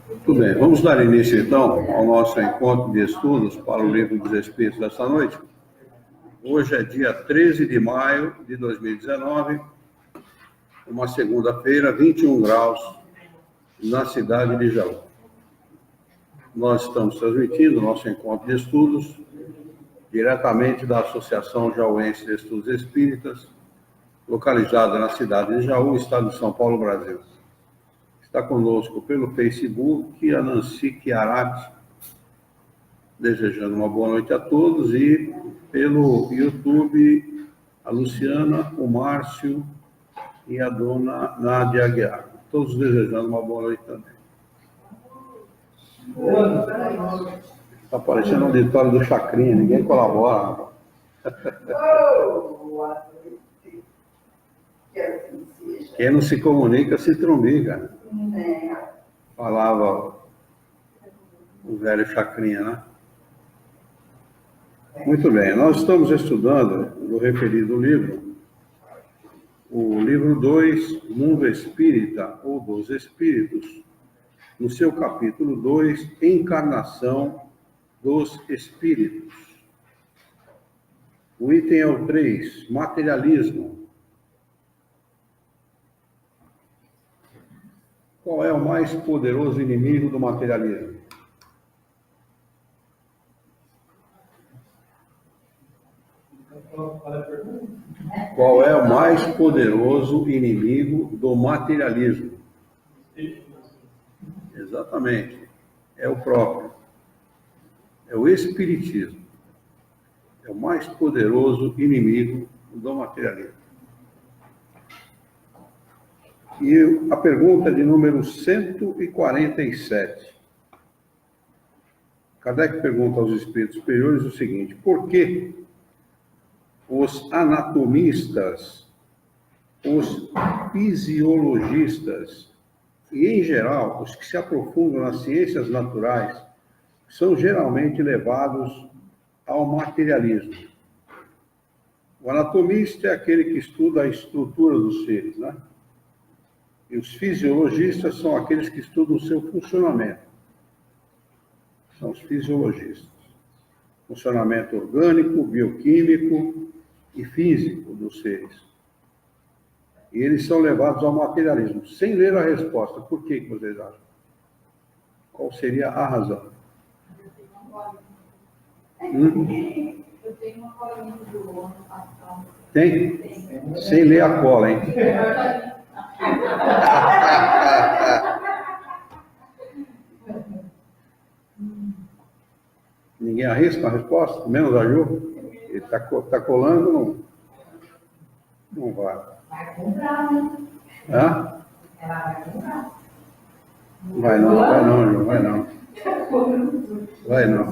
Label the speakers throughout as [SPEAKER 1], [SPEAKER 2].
[SPEAKER 1] Muito bem, vamos dar início então ao nosso encontro de estudos para o Livro dos Espíritos desta noite. Hoje é dia 13 de maio de 2019, uma segunda-feira, 21 graus, na cidade de Jaú. Nós estamos transmitindo o nosso encontro de estudos diretamente da Associação Jauense de Estudos Espíritas, localizada na cidade de Jaú, estado de São Paulo, Brasil. Está conosco pelo Facebook a Nancy Chiarati, desejando uma boa noite a todos, e pelo YouTube a Luciana, o Márcio e a dona Nádia Aguiar. Todos desejando uma boa noite também. Está parecendo um auditório do Chacrinha, ninguém colabora. Quem não se comunica se trombiga. Falava o velho Chacrinha, né? Muito bem, nós estamos estudando no referido livro, o livro 2, Mundo Espírita ou dos Espíritos, no seu capítulo 2, Encarnação dos Espíritos. O item é o 3, Materialismo. Qual é o mais poderoso inimigo do materialismo? Qual é o mais poderoso inimigo do materialismo? Exatamente. É o próprio. É o espiritismo. É o mais poderoso inimigo do materialismo. E a pergunta de número 147. Kardec pergunta aos espíritos superiores o seguinte: por que os anatomistas, os fisiologistas e, em geral, os que se aprofundam nas ciências naturais são geralmente levados ao materialismo? O anatomista é aquele que estuda a estrutura dos seres, né? E os fisiologistas são aqueles que estudam o seu funcionamento. São os fisiologistas. Funcionamento orgânico, bioquímico e físico dos seres. E eles são levados ao materialismo, sem ler a resposta. Por que vocês acham? Qual seria a razão?
[SPEAKER 2] Eu tenho uma colinha do ano passado.
[SPEAKER 1] Tem? Sem ler a cola, hein? Ninguém arrisca a resposta? Menos a Ju? Ele está colando, não vai.
[SPEAKER 2] Vai comprar, né?
[SPEAKER 1] Hã?
[SPEAKER 2] Ela vai comprar.
[SPEAKER 1] Vai não, Ju, vai não. Vai não.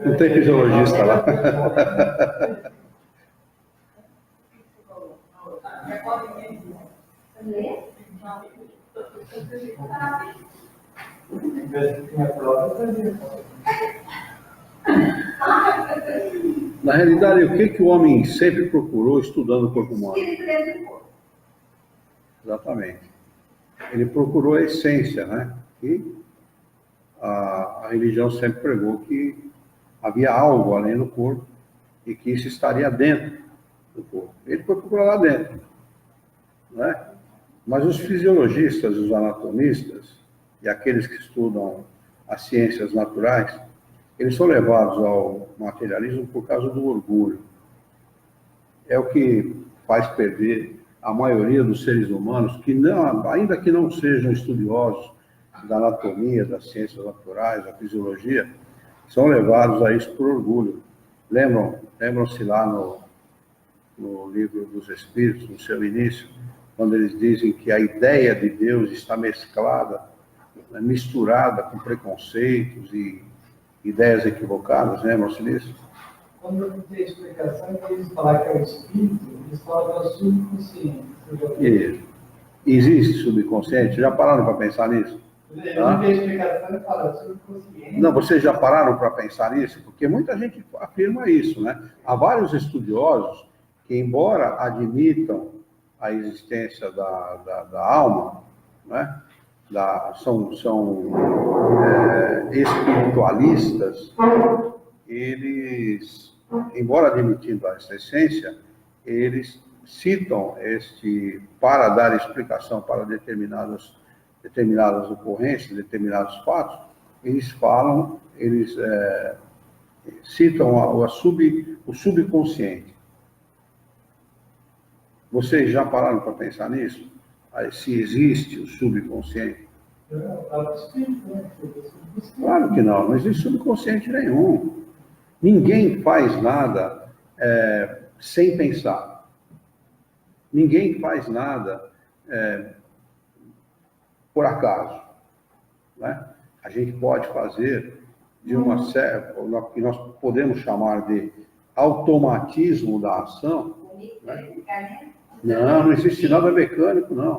[SPEAKER 1] Não tem fisiologista lá. Na realidade, o que o homem sempre procurou estudando o corpo humano? Exatamente. Ele procurou a essência, né? E a religião sempre pregou que havia algo além do corpo e que isso estaria dentro do corpo. Ele foi procurar lá dentro, né? Mas os fisiologistas, os anatomistas e aqueles que estudam as ciências naturais, eles são levados ao materialismo por causa do orgulho. É o que faz perder a maioria dos seres humanos, que não, ainda que não sejam estudiosos da anatomia, das ciências naturais, da fisiologia, são levados a isso por orgulho. Lembram-se lá no Livro dos Espíritos, no seu início, quando eles dizem que a ideia de Deus está mesclada, misturada com preconceitos e ideias equivocadas, lembram-se disso?
[SPEAKER 3] Quando eu fiz a explicação, eles falaram que é o espírito, eles falam que é o subconsciente.
[SPEAKER 1] Isso. Existe subconsciente? Já pararam para pensar nisso?
[SPEAKER 3] Eu fiz a explicação e falo subconsciente.
[SPEAKER 1] Não, vocês já pararam para pensar nisso? Porque muita gente afirma isso, né? Há vários estudiosos que, embora admitam a existência da alma, né? são espiritualistas, eles, embora admitindo essa essência, eles citam para dar explicação para determinadas ocorrências, determinados fatos, eles citam o subconsciente. Vocês já pararam para pensar nisso? Se existe o subconsciente? Claro que não existe subconsciente nenhum. Ninguém faz nada sem pensar. Ninguém faz nada por acaso. Né? A gente pode fazer de o que nós podemos chamar de automatismo da ação. Né? Não existe nada mecânico, não.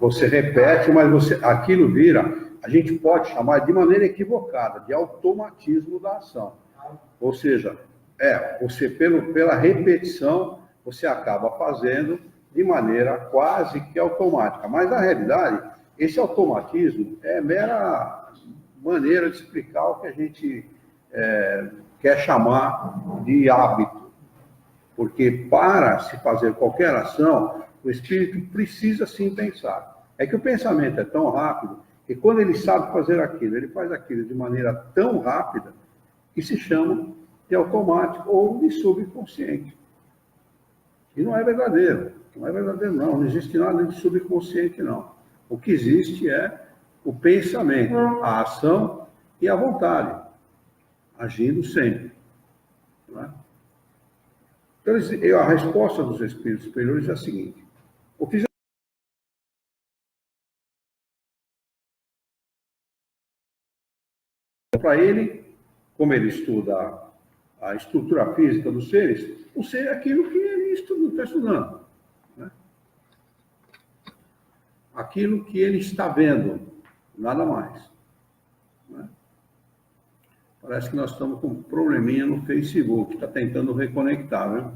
[SPEAKER 1] Você repete, mas aquilo vira, a gente pode chamar de maneira equivocada, de automatismo da ação. Ou seja, você pela repetição, você acaba fazendo de maneira quase que automática. Mas, na realidade, esse automatismo é mera maneira de explicar o que a gente quer chamar de hábito. Porque para se fazer qualquer ação, o espírito precisa sim pensar. É que o pensamento é tão rápido que quando ele sabe fazer aquilo, ele faz aquilo de maneira tão rápida que se chama de automático ou de subconsciente. E não é verdadeiro. Não é verdadeiro, não. Não existe nada de subconsciente, não. O que existe é o pensamento, a ação e a vontade, agindo sempre. Não é? Então, a resposta dos espíritos superiores é a seguinte: o que para ele, como ele estuda a estrutura física dos seres, o ser é aquilo que ele está estudando. Né? Aquilo que ele está vendo, nada mais. Né? Parece que nós estamos com um probleminha no Facebook, está tentando reconectar, viu?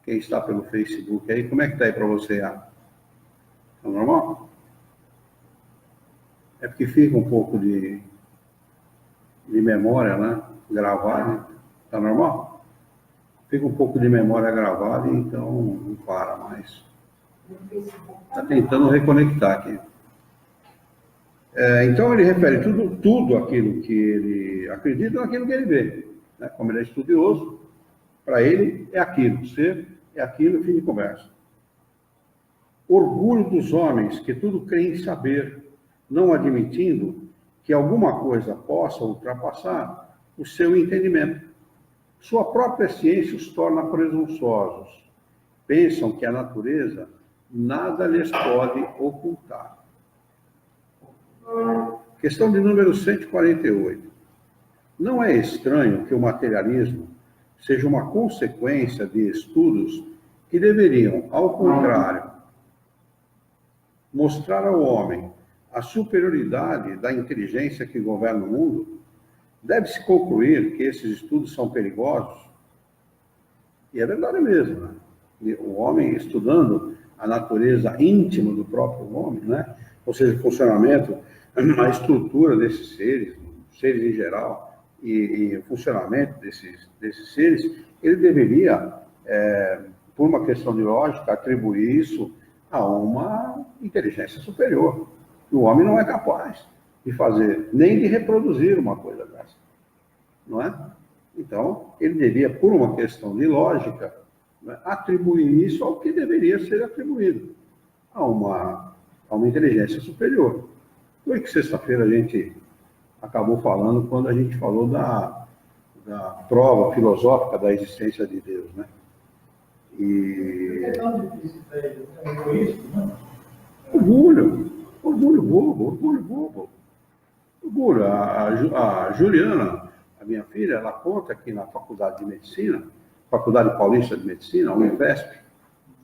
[SPEAKER 1] Quem está pelo Facebook aí, como é que está aí para você? Está normal? É porque fica um pouco de memória, né? Gravada. Está normal? Fica um pouco de memória gravada, então não para mais. Está tentando reconectar aqui. Então ele refere tudo aquilo que ele acredita naquilo que ele vê. Né? Como ele é estudioso, para ele é aquilo, ser é aquilo, fim de conversa. Orgulho dos homens que tudo creem saber, não admitindo que alguma coisa possa ultrapassar o seu entendimento. Sua própria ciência os torna presunçosos. Pensam que a natureza nada lhes pode ocultar. Questão de número 148. Não é estranho que o materialismo seja uma consequência de estudos que deveriam, ao contrário, mostrar ao homem a superioridade da inteligência que governa o mundo. Deve-se concluir que esses estudos são perigosos. E é verdade mesmo, né? O homem estudando a natureza íntima do próprio homem, né? Ou seja, o funcionamento, a estrutura desses seres em geral, e o funcionamento desses seres, ele deveria, por uma questão de lógica, atribuir isso a uma inteligência superior. O homem não é capaz de fazer, nem de reproduzir uma coisa dessa. Não é? Então, ele deveria, por uma questão de lógica, né, atribuir isso ao que deveria ser atribuído, a uma inteligência superior. Foi que sexta-feira a gente acabou falando quando a gente falou da prova filosófica da existência de Deus, né?
[SPEAKER 3] É tão difícil para ele, é egoísta, né?
[SPEAKER 1] Orgulho bobo. Orgulho. A Juliana, a minha filha, ela conta que na Faculdade de Medicina, Faculdade Paulista de Medicina, a Unifesp,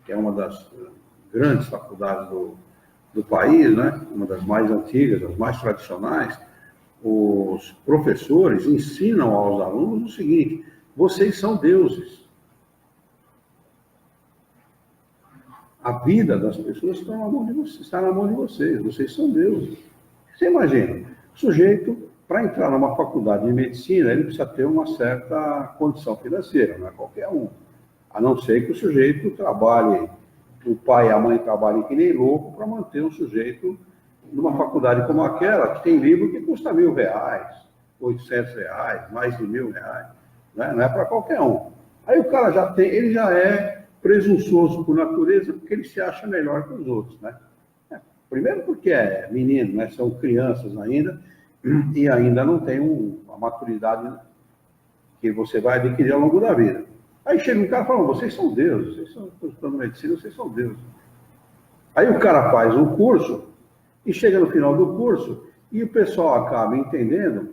[SPEAKER 1] que é uma das grandes faculdades do país, né? Uma das mais antigas, das mais tradicionais, os professores ensinam aos alunos o seguinte: vocês são deuses. A vida das pessoas está na mão de vocês, está na mão de vocês. Vocês são Deus. Você imagina, o sujeito, para entrar numa faculdade de medicina, ele precisa ter uma certa condição financeira, não é qualquer um. A não ser que o sujeito trabalhe, o pai e a mãe trabalhem que nem louco para manter um sujeito numa faculdade como aquela, que tem livro que custa R$1.000, R$800, mais de R$1.000, né? Não é para qualquer um. Aí o cara ele já é presunçoso por natureza, porque ele se acha melhor que os outros, né? Primeiro porque é menino, né? São crianças ainda, e ainda não tem a maturidade que você vai adquirir ao longo da vida. Aí chega um cara e fala, vocês são deuses, vocês estão estudando medicina, vocês são deuses. Aí o cara faz um curso, e chega no final do curso, e o pessoal acaba entendendo,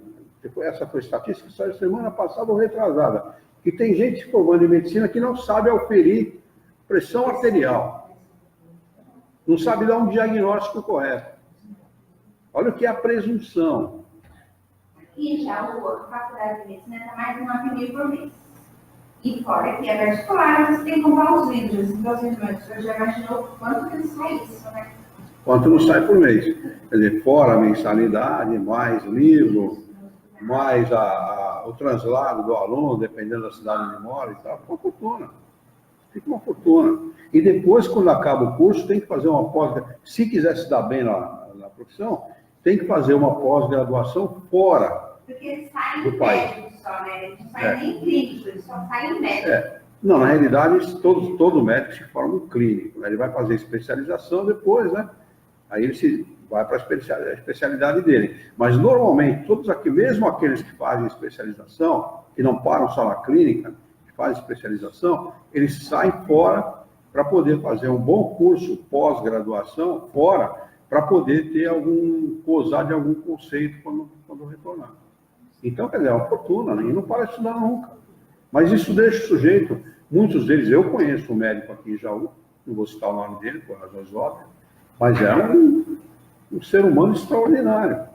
[SPEAKER 1] essa foi a estatística que saiu semana passada ou retrasada, que tem gente se formando em medicina que não sabe auferir pressão arterial. Não sabe dar um diagnóstico correto. Olha o que é a presunção.
[SPEAKER 4] E já a faculdade de medicina está mais de R$1.000 por mês. E fora que é particular, você tem que comprar os livros. Então, você já imaginou quanto que sai isso, né?
[SPEAKER 1] Quanto não sai por mês. Quer dizer, fora a mensalidade, mais livro, mais o translado do aluno, dependendo da cidade onde mora e tal, fica uma fortuna. Fica uma fortuna. E depois, quando acaba o curso, tem que fazer uma pós-graduação. Se quiser se dar bem na profissão, tem que fazer uma pós-graduação fora.
[SPEAKER 4] Porque ele sai
[SPEAKER 1] do
[SPEAKER 4] em
[SPEAKER 1] país.
[SPEAKER 4] médico só, né? Ele não sai nem clínico, ele só sai em médico.
[SPEAKER 1] Não, na realidade, todo médico se forma um clínico, né? Ele vai fazer especialização depois, né? Aí ele vai para a especialidade dele. Mas, normalmente, todos aqui, mesmo aqueles que fazem especialização, que não param só na clínica, que fazem especialização, eles saem fora para poder fazer um bom curso pós-graduação fora, para poder gozar de algum conceito quando retornar. Então, quer dizer, é uma fortuna, né? E não para de estudar nunca. Mas isso deixa o sujeito, muitos deles, eu conheço um médico aqui em Jaú, não vou citar o nome dele, por razões óbvias, mas é um ser humano extraordinário.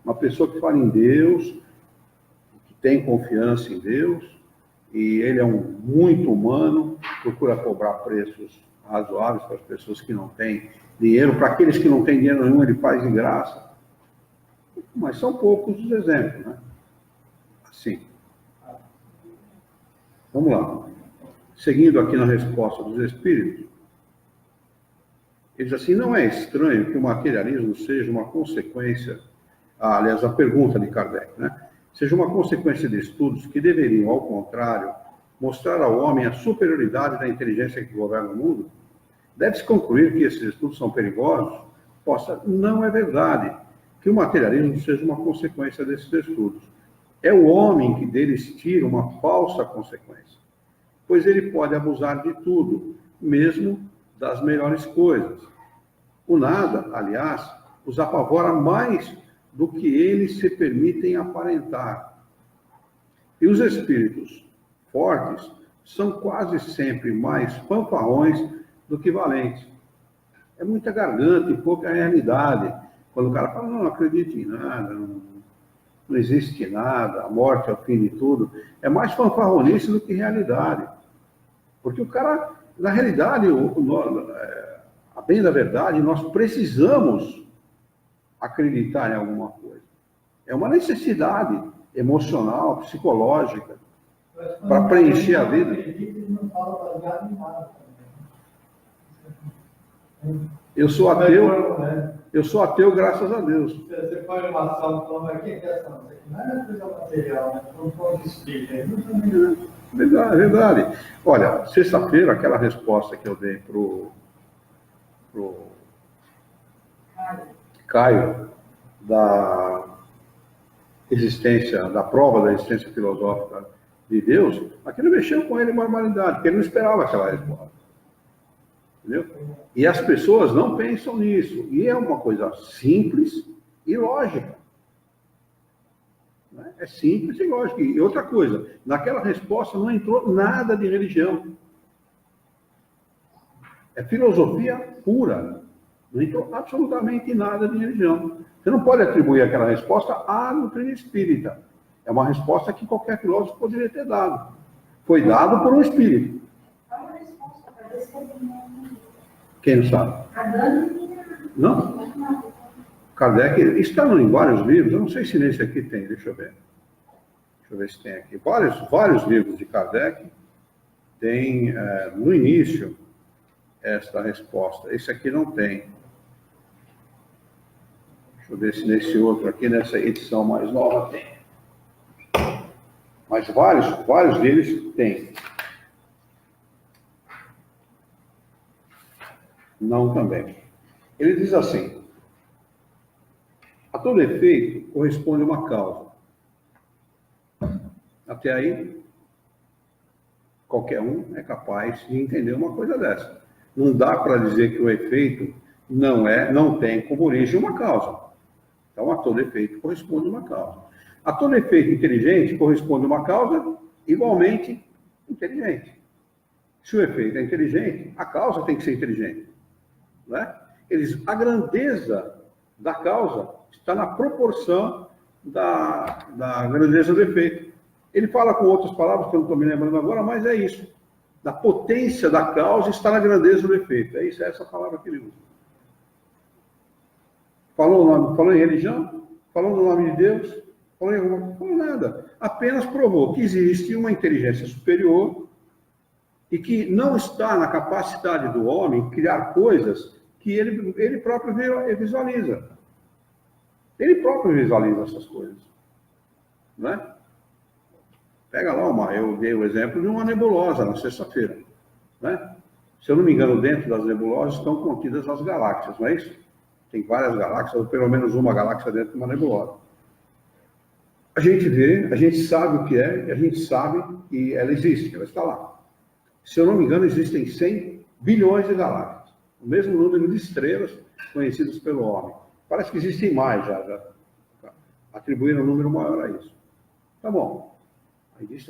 [SPEAKER 1] Uma pessoa que fala em Deus, que tem confiança em Deus, e ele é muito humano, procura cobrar preços razoáveis para as pessoas que não têm dinheiro. Para aqueles que não têm dinheiro nenhum, ele faz de graça. Mas são poucos os exemplos, né? Assim. Vamos lá. Seguindo aqui na resposta dos espíritos, ele diz assim, não é estranho que o materialismo seja uma consequência, aliás, a pergunta de Kardec, né? Seja uma consequência de estudos que deveriam, ao contrário, mostrar ao homem a superioridade da inteligência que governa o mundo. Deve-se concluir que esses estudos são perigosos? Não é verdade que o materialismo seja uma consequência desses estudos. É o homem que deles tira uma falsa consequência, pois ele pode abusar de tudo, mesmo das melhores coisas. O nada, aliás, os apavora mais do que eles se permitem aparentar. E os espíritos fortes são quase sempre mais fanfarrões do que valentes. É muita garganta e pouca realidade. Quando o cara fala, não acredito em nada, não existe nada, a morte é o fim de tudo, é mais fanfarronice do que realidade. Porque o cara, na realidade, a bem da verdade, nós precisamos acreditar em alguma coisa. É uma necessidade emocional, psicológica, para preencher a vida. Eu sou ateu graças a Deus.
[SPEAKER 3] Você põe uma ação falando aqui, que é ação? Não é coisa material, né? Não pode explicar.
[SPEAKER 1] Verdade. Olha, sexta-feira, aquela resposta que eu dei pro Caio, da prova da existência filosófica de Deus, aquilo mexeu com ele em barbaridade, porque ele não esperava aquela resposta. Entendeu? E as pessoas não pensam nisso. E é uma coisa simples e lógica. É simples e lógica. E outra coisa, naquela resposta não entrou nada de religião. É filosofia pura. Não entrou absolutamente nada de religião. Você não pode atribuir aquela resposta à doutrina espírita. É uma resposta que qualquer filósofo poderia ter dado. Foi dado por um espírito.
[SPEAKER 4] É uma resposta para descobrimento.
[SPEAKER 1] Quem não sabe?
[SPEAKER 4] A Dani.
[SPEAKER 1] Não? Kardec, isso está em vários livros, eu não sei se nesse aqui tem, deixa eu ver. Deixa eu ver se tem aqui. Vários livros de Kardec tem, no início, esta resposta. Esse aqui não tem. Deixa eu ver se nesse outro aqui, nessa edição mais nova, tem. Mas vários deles tem. Não também. Ele diz assim: a todo efeito corresponde uma causa. Até aí, qualquer um é capaz de entender uma coisa dessa. Não dá para dizer que o efeito não tem como origem uma causa. Então, a todo efeito corresponde uma causa. A todo efeito inteligente corresponde uma causa igualmente inteligente. Se o efeito é inteligente, a causa tem que ser inteligente. Não é? A grandeza da causa está na proporção da grandeza do efeito. Ele fala com outras palavras que eu não estou me lembrando agora, mas é isso. Da potência da causa está na grandeza do efeito. É isso, é essa palavra que ele usa. Falou em religião, falou no nome de Deus, falou nada. Apenas provou que existe uma inteligência superior e que não está na capacidade do homem criar coisas que ele próprio visualiza. Ele próprio visualiza essas coisas. Não é? Pega lá eu dei o exemplo de uma nebulosa na sexta-feira. Né? Se eu não me engano, dentro das nebulosas estão contidas as galáxias, não é isso? Tem várias galáxias, ou pelo menos uma galáxia dentro de uma nebulosa. A gente vê, a gente sabe o que é, e a gente sabe que ela existe, ela está lá. Se eu não me engano, existem 100 bilhões de galáxias. O mesmo número de estrelas conhecidas pelo homem. Parece que existem mais já atribuíram um número maior a isso. Tá bom. Aí diz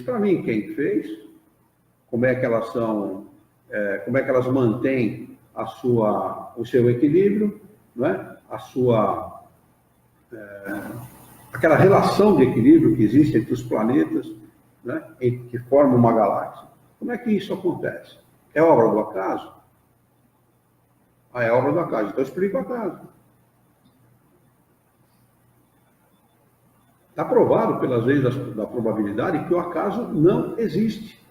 [SPEAKER 1] para mim quem fez, como é que elas são, como é que elas mantêm o seu equilíbrio, né? Aquela relação de equilíbrio que existe entre os planetas, né? Que formam uma galáxia. Como é que isso acontece? É obra do acaso? É obra do acaso. Então eu explico o acaso. Está provado pelas leis da probabilidade que o acaso não existe.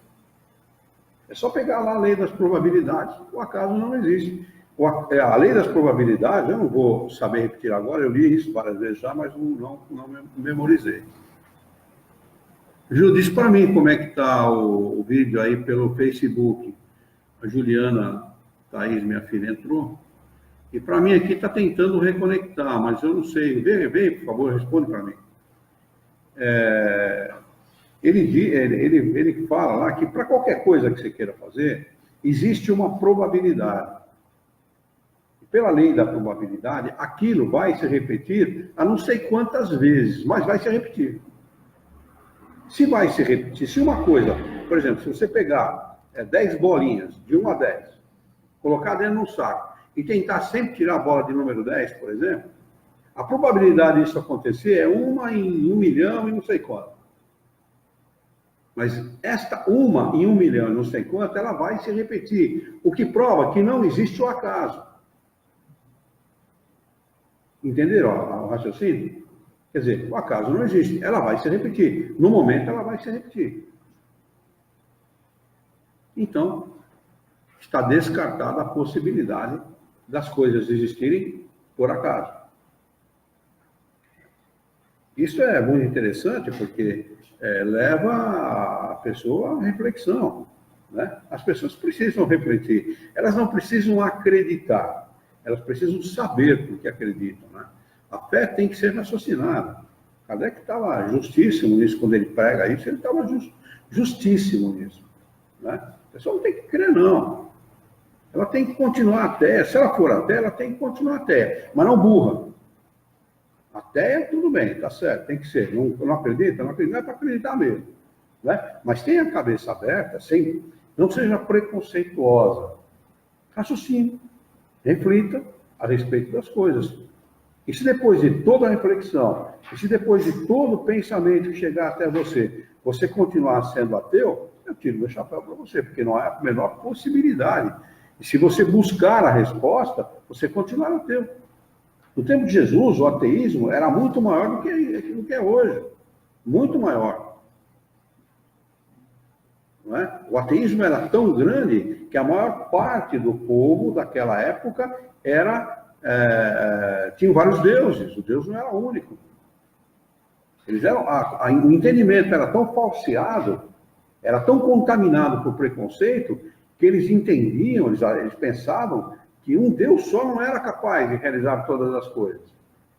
[SPEAKER 1] É só pegar lá a lei das probabilidades, o acaso não existe. A lei das probabilidades, eu não vou saber repetir agora, eu li isso várias vezes já, mas não memorizei. Ju, diz para mim como é que está o vídeo aí pelo Facebook. A Juliana Thaís, minha filha, entrou. E para mim aqui está tentando reconectar, mas eu não sei. Vem, por favor, responde para mim. Ele fala lá que para qualquer coisa que você queira fazer, existe uma probabilidade. E pela lei da probabilidade, aquilo vai se repetir a não sei quantas vezes, mas vai se repetir. Se vai se repetir, se uma coisa, por exemplo, se você pegar 10 bolinhas, de 1 a 10, colocar dentro de um saco e tentar sempre tirar a bola de número 10, por exemplo, a probabilidade disso acontecer é 1 em 1 milhão e não sei quanto. Mas esta 1 em 1 milhão e não sei quanto, ela vai se repetir. O que prova que não existe o acaso. Entenderam o raciocínio? Quer dizer, o acaso não existe. Ela vai se repetir. No momento, ela vai se repetir. Então, está descartada a possibilidade das coisas existirem por acaso. Isso é muito interessante porque leva a pessoa à reflexão. Né? As pessoas precisam refletir. Elas não precisam acreditar. Elas precisam saber porque acreditam. Né? A fé tem que ser raciocinada. Kardec estava justíssimo nisso, quando ele prega isso, ele estava justíssimo nisso. Né? A pessoa não tem que crer, não. Ela tem que continuar até. Se ela for até, ela tem que continuar até. Mas não burra. Até tudo bem, tá certo, tem que ser. Não acredita? Não acredita, não é para acreditar mesmo. Né? Mas tenha a cabeça aberta, não seja preconceituosa. Raciocine, reflita a respeito das coisas. E se depois de toda a reflexão, e se depois de todo o pensamento que chegar até você, você continuar sendo ateu, eu tiro meu chapéu para você, porque não há a menor possibilidade. E se você buscar a resposta, você continuará no tempo. No tempo de Jesus, o ateísmo era muito maior do que é hoje. Muito maior. Não é? O ateísmo era tão grande que a maior parte do povo daquela época tinha vários deuses. O Deus não era único. Eles eram, o entendimento era tão falseado, era tão contaminado por preconceito, que eles entendiam, eles pensavam que um Deus só não era capaz de realizar todas as coisas.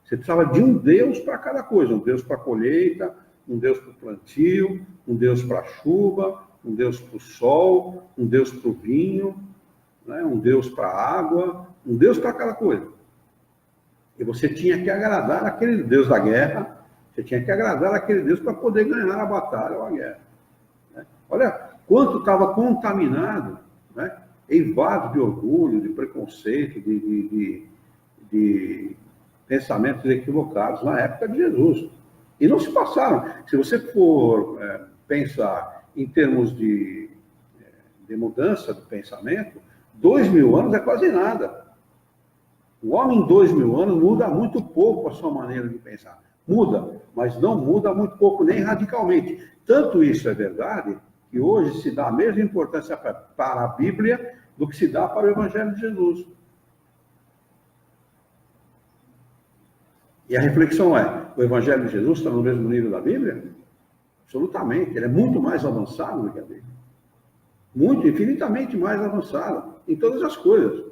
[SPEAKER 1] Você precisava de um Deus para cada coisa, um Deus para a colheita, um Deus para o plantio, um Deus para a chuva, um Deus para o sol, um Deus para o vinho, né? Um Deus para a água, um Deus para cada coisa. E você tinha que agradar aquele Deus da guerra, você tinha que agradar aquele Deus para poder ganhar a batalha ou a guerra. Né? Olha quanto estava contaminado, né? Eivado de orgulho, de preconceito, de pensamentos equivocados na época de Jesus. E não se passaram. Se você for pensar em termos de mudança do pensamento, 2000 anos é quase nada. O homem em 2000 anos muda muito pouco a sua maneira de pensar. Muda, mas não muda muito pouco, nem radicalmente. Tanto isso é verdade, que hoje se dá a mesma importância para a Bíblia do que se dá para o Evangelho de Jesus. E a reflexão o Evangelho de Jesus está no mesmo nível da Bíblia? Absolutamente, ele é muito mais avançado do que a Bíblia. Muito, infinitamente mais avançado em todas as coisas.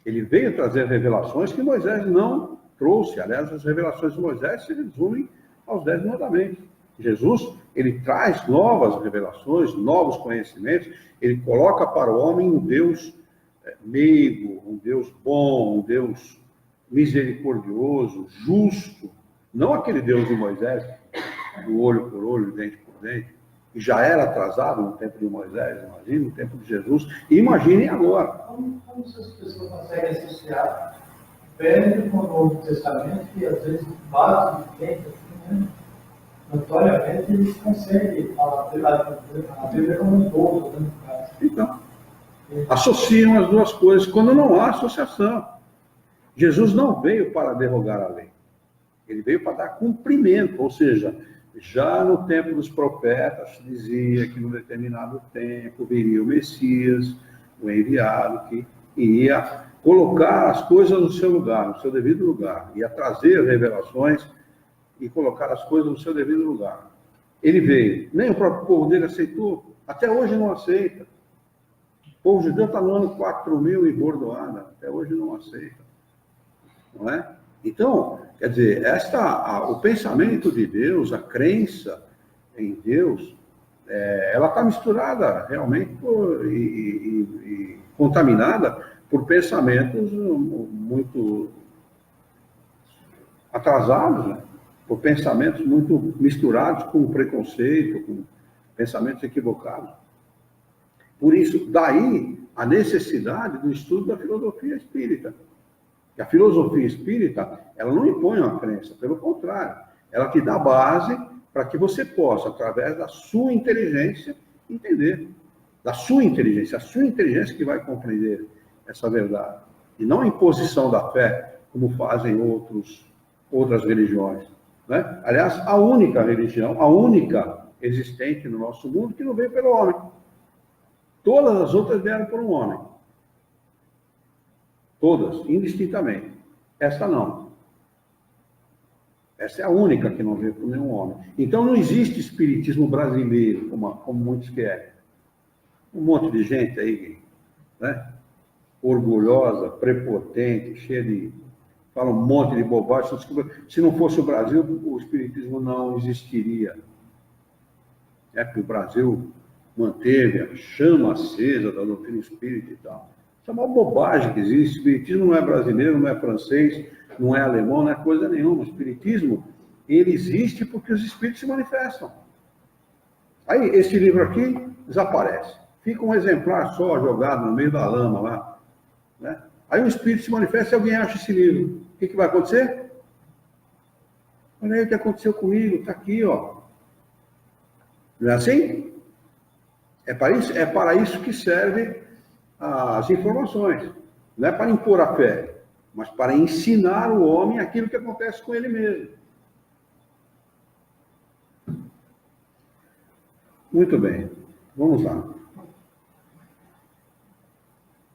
[SPEAKER 1] Ele veio trazer revelações que Moisés não trouxe. Aliás, as revelações de Moisés se resumem aos 10 mandamentos. Jesus, ele traz novas revelações, novos conhecimentos, ele coloca para o homem um Deus meigo, um Deus bom, um Deus misericordioso, justo, não aquele Deus de Moisés, do olho por olho, dente por dente, que já era atrasado no tempo de Moisés, imagine no tempo de Jesus, e imaginem agora.
[SPEAKER 3] Como essas pessoas conseguem associar o Velho com o Novo Testamento, que às vezes bate de frente, assim, né? Notoriamente eles conseguem falar a Bíblia como um todo, né?
[SPEAKER 1] Então, associam as duas coisas, quando não há associação. Jesus não veio para derrogar a lei. Ele veio para dar cumprimento, ou seja, já no tempo dos profetas se dizia que num determinado tempo viria o Messias, o enviado, que iria colocar as coisas no seu lugar, no seu devido lugar, ia trazer revelações e colocar as coisas no seu devido lugar. Ele veio, nem o próprio povo dele aceitou, até hoje não aceita. O povo judeu está no ano 4000 e bordoada, até hoje não aceita. Não é? Então, quer dizer, o pensamento de Deus, a crença em Deus, ela está misturada realmente e contaminada por pensamentos muito atrasados, né? Por pensamentos muito misturados com preconceito, com pensamentos equivocados. Por isso, daí a necessidade do estudo da filosofia espírita. E a filosofia espírita, ela não impõe uma crença, pelo contrário, ela te dá base para que você possa, através da sua inteligência, entender. Da sua inteligência, a sua inteligência que vai compreender essa verdade. E não a imposição da fé, como fazem outras religiões. Né? Aliás, a única religião, a única existente no nosso mundo que não veio pelo homem. Todas as outras vieram por um homem. Todas, indistintamente. Esta não. Essa é a única que não veio por nenhum homem. Então não existe espiritismo brasileiro, como muitos querem. Um monte de gente aí, né? Orgulhosa, prepotente, cheia de... Fala um monte de bobagem. Se não fosse o Brasil, o espiritismo não existiria. Porque o Brasil manteve a chama acesa da doutrina espírita e tal. Isso é uma bobagem que existe. O espiritismo não é brasileiro, não é francês, não é alemão, não é coisa nenhuma. O espiritismo, ele existe porque os espíritos se manifestam. Aí, esse livro aqui desaparece. Fica um exemplar só jogado no meio da lama lá. Né? Aí o espírito se manifesta e alguém acha esse livro. O que vai acontecer? Olha aí o que aconteceu comigo, está aqui, ó. Não é assim? É para isso que servem as informações. Não é para impor a fé, mas para ensinar o homem aquilo que acontece com ele mesmo. Muito bem, vamos lá.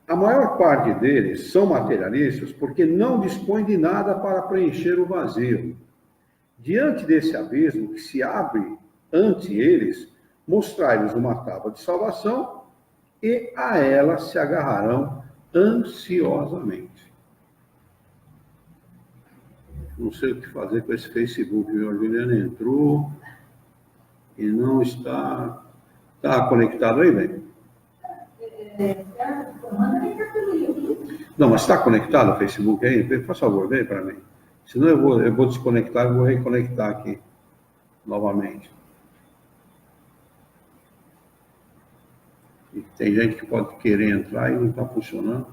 [SPEAKER 1] A maior parte deles são materialistas porque não dispõem de nada para preencher o vazio. Diante desse abismo que se abre ante eles, mostrai-lhes uma tábua de salvação e a ela se agarrarão ansiosamente. Não sei o que fazer com esse Facebook, viu? A Juliana entrou e não está... Está conectado aí, bem? Não, mas está conectado o Facebook aí? Por favor, vem para mim. Senão eu vou desconectar e vou reconectar aqui novamente. E tem gente que pode querer entrar e não está funcionando.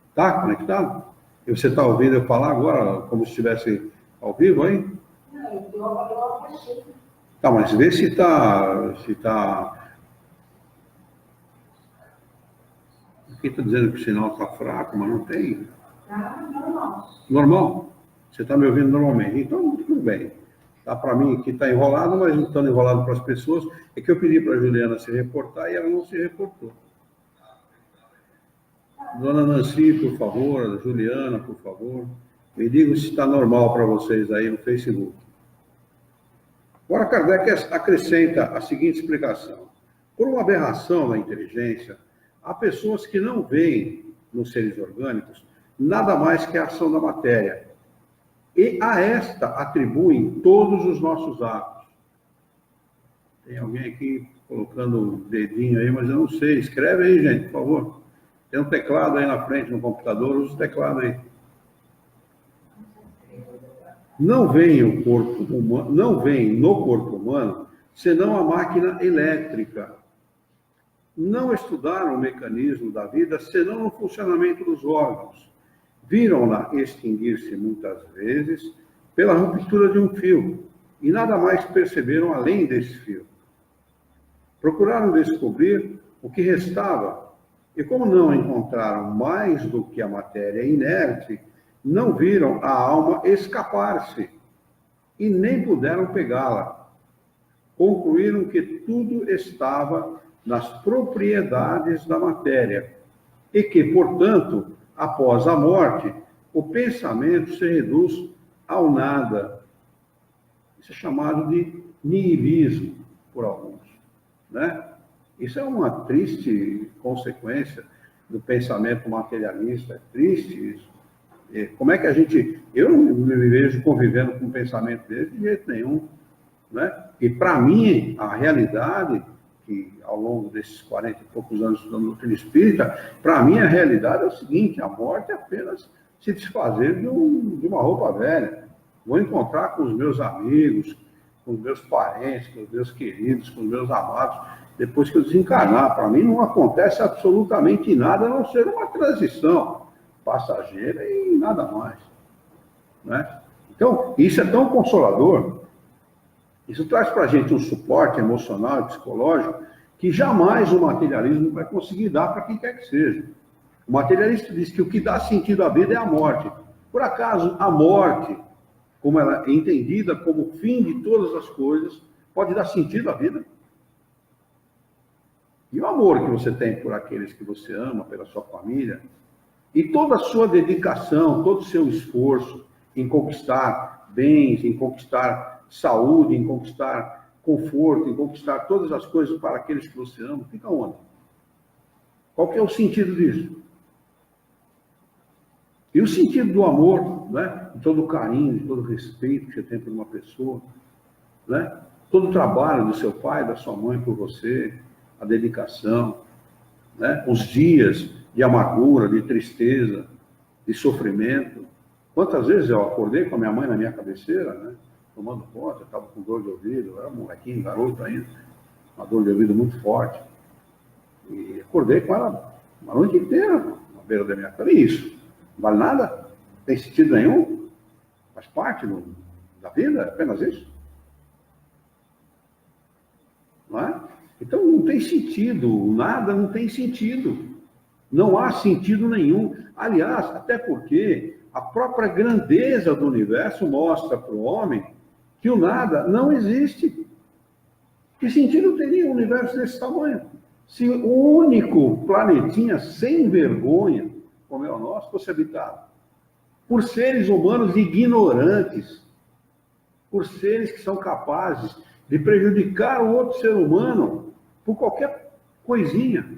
[SPEAKER 1] Está conectado? E você está ouvindo eu falar agora, como se estivesse ao vivo aí?
[SPEAKER 2] Não, eu achei.
[SPEAKER 1] Tá, mas vê se está... Aqui está dizendo que o sinal está fraco, mas não tem.
[SPEAKER 2] Tá normal.
[SPEAKER 1] Normal? Você está me ouvindo normalmente? Então, tudo bem. Tá, para mim aqui está enrolado, mas não estando enrolado para as pessoas. É que eu pedi para a Juliana se reportar e ela não se reportou. Dona Nancy, por favor, Juliana, por favor, me digam se está normal para vocês aí no Facebook. Agora, Kardec acrescenta a seguinte explicação. Por uma aberração da inteligência, há pessoas que não veem nos seres orgânicos nada mais que a ação da matéria. E a esta atribuem todos os nossos atos. Tem alguém aqui colocando o dedinho aí, mas eu não sei. Escreve aí, gente, por favor. Tem um teclado aí na frente no computador, usa o teclado aí. Não vem o corpo humano, não vem no corpo humano senão a máquina elétrica. Não estudaram o mecanismo da vida senão no funcionamento dos órgãos. Viram-na extinguir-se muitas vezes pela ruptura de um fio e nada mais perceberam além desse fio. Procuraram descobrir o que restava e, como não encontraram mais do que a matéria inerte, não viram a alma escapar-se e nem puderam pegá-la. Concluíram que tudo estava nas propriedades da matéria e que, portanto, após a morte, o pensamento se reduz ao nada. Isso é chamado de niilismo por alguns, né? Isso é uma triste consequência do pensamento materialista, é triste isso. Como é que a gente... Eu não me vejo convivendo com um pensamento desse de jeito nenhum, né? E, para mim, a realidade, que ao longo desses 40 e poucos anos estudando doutrina espírita, para mim a realidade é o seguinte: a morte é apenas se desfazer de uma roupa velha. Vou encontrar com os meus amigos, com os meus parentes, com os meus queridos, com os meus amados, depois que eu desencarnar. Para mim não acontece absolutamente nada, a não ser uma transição passageira e nada mais, né? Então, isso é tão consolador, isso traz para a gente um suporte emocional e psicológico que jamais o materialismo vai conseguir dar para quem quer que seja. O materialista diz que o que dá sentido à vida é a morte. Por acaso, a morte, como ela é entendida como o fim de todas as coisas, pode dar sentido à vida? E o amor que você tem por aqueles que você ama, pela sua família, e toda a sua dedicação, todo o seu esforço em conquistar bens, em conquistar saúde, em conquistar conforto, em conquistar todas as coisas para aqueles que você ama, fica onde? Qual que é o sentido disso? E o sentido do amor, né? De todo o carinho, de todo o respeito que você tem por uma pessoa, né? Todo o trabalho do seu pai, da sua mãe por você, a dedicação, né? Os dias de amargura, de tristeza, de sofrimento. Quantas vezes eu acordei com a minha mãe na minha cabeceira, né? Tomando conta, eu estava com dor de ouvido, eu era molequinho, garoto ainda, uma dor de ouvido muito forte. E acordei com ela uma noite inteira, na beira da minha cama. E isso? Não vale nada? Não tem sentido nenhum? Faz parte da vida? É apenas isso? Não é? Então não tem sentido, nada não tem sentido. Não há sentido nenhum. Aliás, até porque a própria grandeza do universo mostra para o homem que o nada não existe. Que sentido teria um universo desse tamanho? Se o único planetinha sem vergonha, como é o nosso, fosse habitado por seres humanos ignorantes, por seres que são capazes de prejudicar o outro ser humano por qualquer coisinha,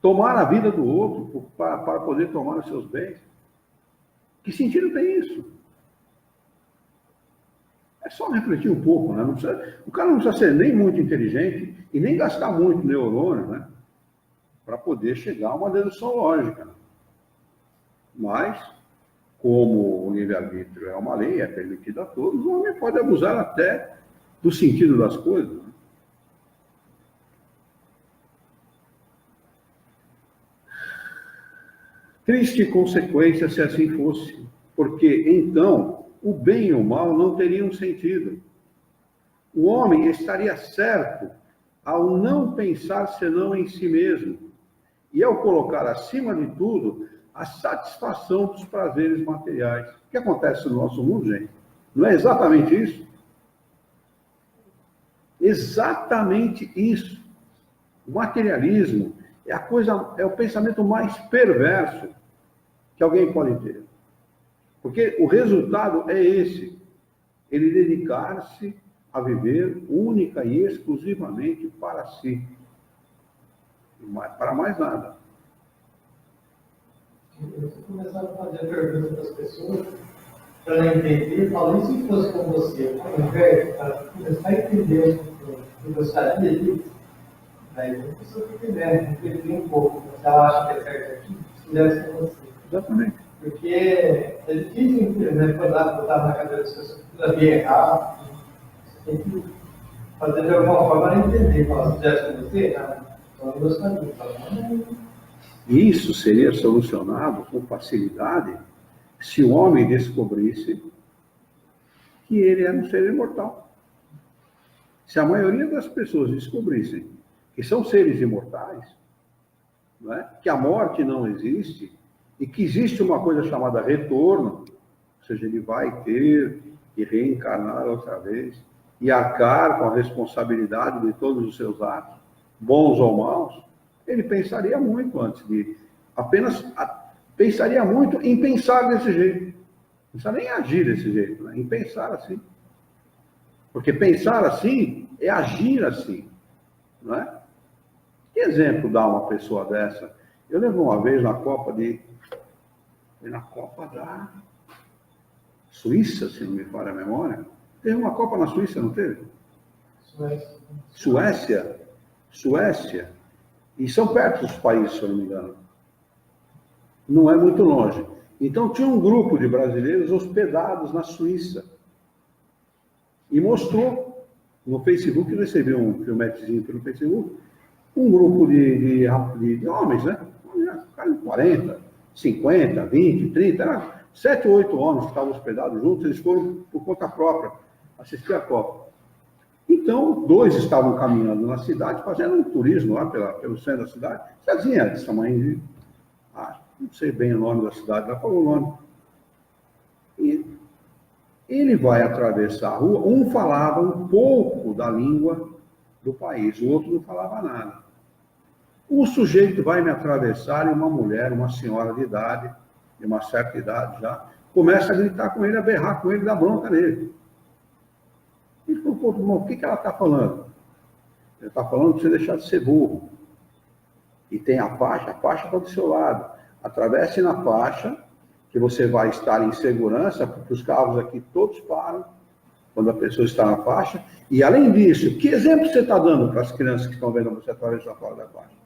[SPEAKER 1] tomar a vida do outro para poder tomar os seus bens. Que sentido tem isso? É só refletir um pouco, né? O cara não precisa ser nem muito inteligente e nem gastar muito neurônio, né? Para poder chegar a uma dedução lógica. Mas, como o livre-arbítrio é uma lei, é permitido a todos, o homem pode abusar até do sentido das coisas. Né? Triste consequência se assim fosse, porque então o bem e o mal não teriam sentido. O homem estaria certo ao não pensar senão em si mesmo e ao colocar acima de tudo a satisfação dos prazeres materiais. O que acontece no nosso mundo, gente? Não é exatamente isso? Exatamente isso. O materialismo é o pensamento mais perverso que alguém pode ter. Porque o resultado é esse. Ele dedicar-se a viver única e exclusivamente para si. Para mais nada.
[SPEAKER 3] Eu começava a fazer perguntas para as pessoas, para ela entender, falando, se fosse com você, ao invés, para começar a entender o que gostaria disso, aí a pessoa fica entendendo, refletir um pouco, se ela acha que é certo aqui, se fizesse com você.
[SPEAKER 1] Exatamente.
[SPEAKER 3] Porque é difícil, né, botar na cabeça das pessoas que tudo havia errado, você tem que fazer de alguma forma ela entender, falar, se fizesse com você, então eu gostaria,
[SPEAKER 1] Isso seria solucionado com facilidade se o homem descobrisse que ele era um ser imortal. Se a maioria das pessoas descobrissem que são seres imortais, não é? Que a morte não existe e que existe uma coisa chamada retorno, ou seja, ele vai ter e reencarnar outra vez e arcar com a responsabilidade de todos os seus atos, bons ou maus, ele pensaria muito antes de... pensaria muito em pensar desse jeito. Não precisa nem agir desse jeito, né? Em pensar assim. Porque pensar assim é agir assim. Não é? Que exemplo dá uma pessoa dessa? Eu lembro uma vez na Copa da Suíça, se não me falha a memória. Teve uma Copa na Suíça, não teve? Suécia. E são perto dos países, se eu não me engano. Não é muito longe. Então tinha um grupo de brasileiros hospedados na Suíça. E mostrou no Facebook, eu recebi um filmetezinho pelo Facebook, um grupo de homens, né? 40, 50, 20, 30, era 7 ou 8 homens que estavam hospedados juntos, eles foram por conta própria assistir a Copa. Então, 2 estavam caminhando na cidade, fazendo um turismo lá pelo centro da cidade. Cidadezinha desse tamanho de... não sei bem o nome da cidade, lá falou o nome. E ele vai atravessar a rua, um falava um pouco da língua do país, o outro não falava nada. O sujeito vai me atravessar e uma mulher, uma senhora de idade, de uma certa idade já, começa a gritar com ele, a berrar com ele, dar bronca nele. Ele falou, pô, irmão, o que ela está falando? Ela está falando para você deixar de ser burro. E tem a faixa está do seu lado. Atravesse na faixa, que você vai estar em segurança, porque os carros aqui todos param quando a pessoa está na faixa. E além disso, que exemplo você está dando para as crianças que estão vendo você atravessar fora da faixa?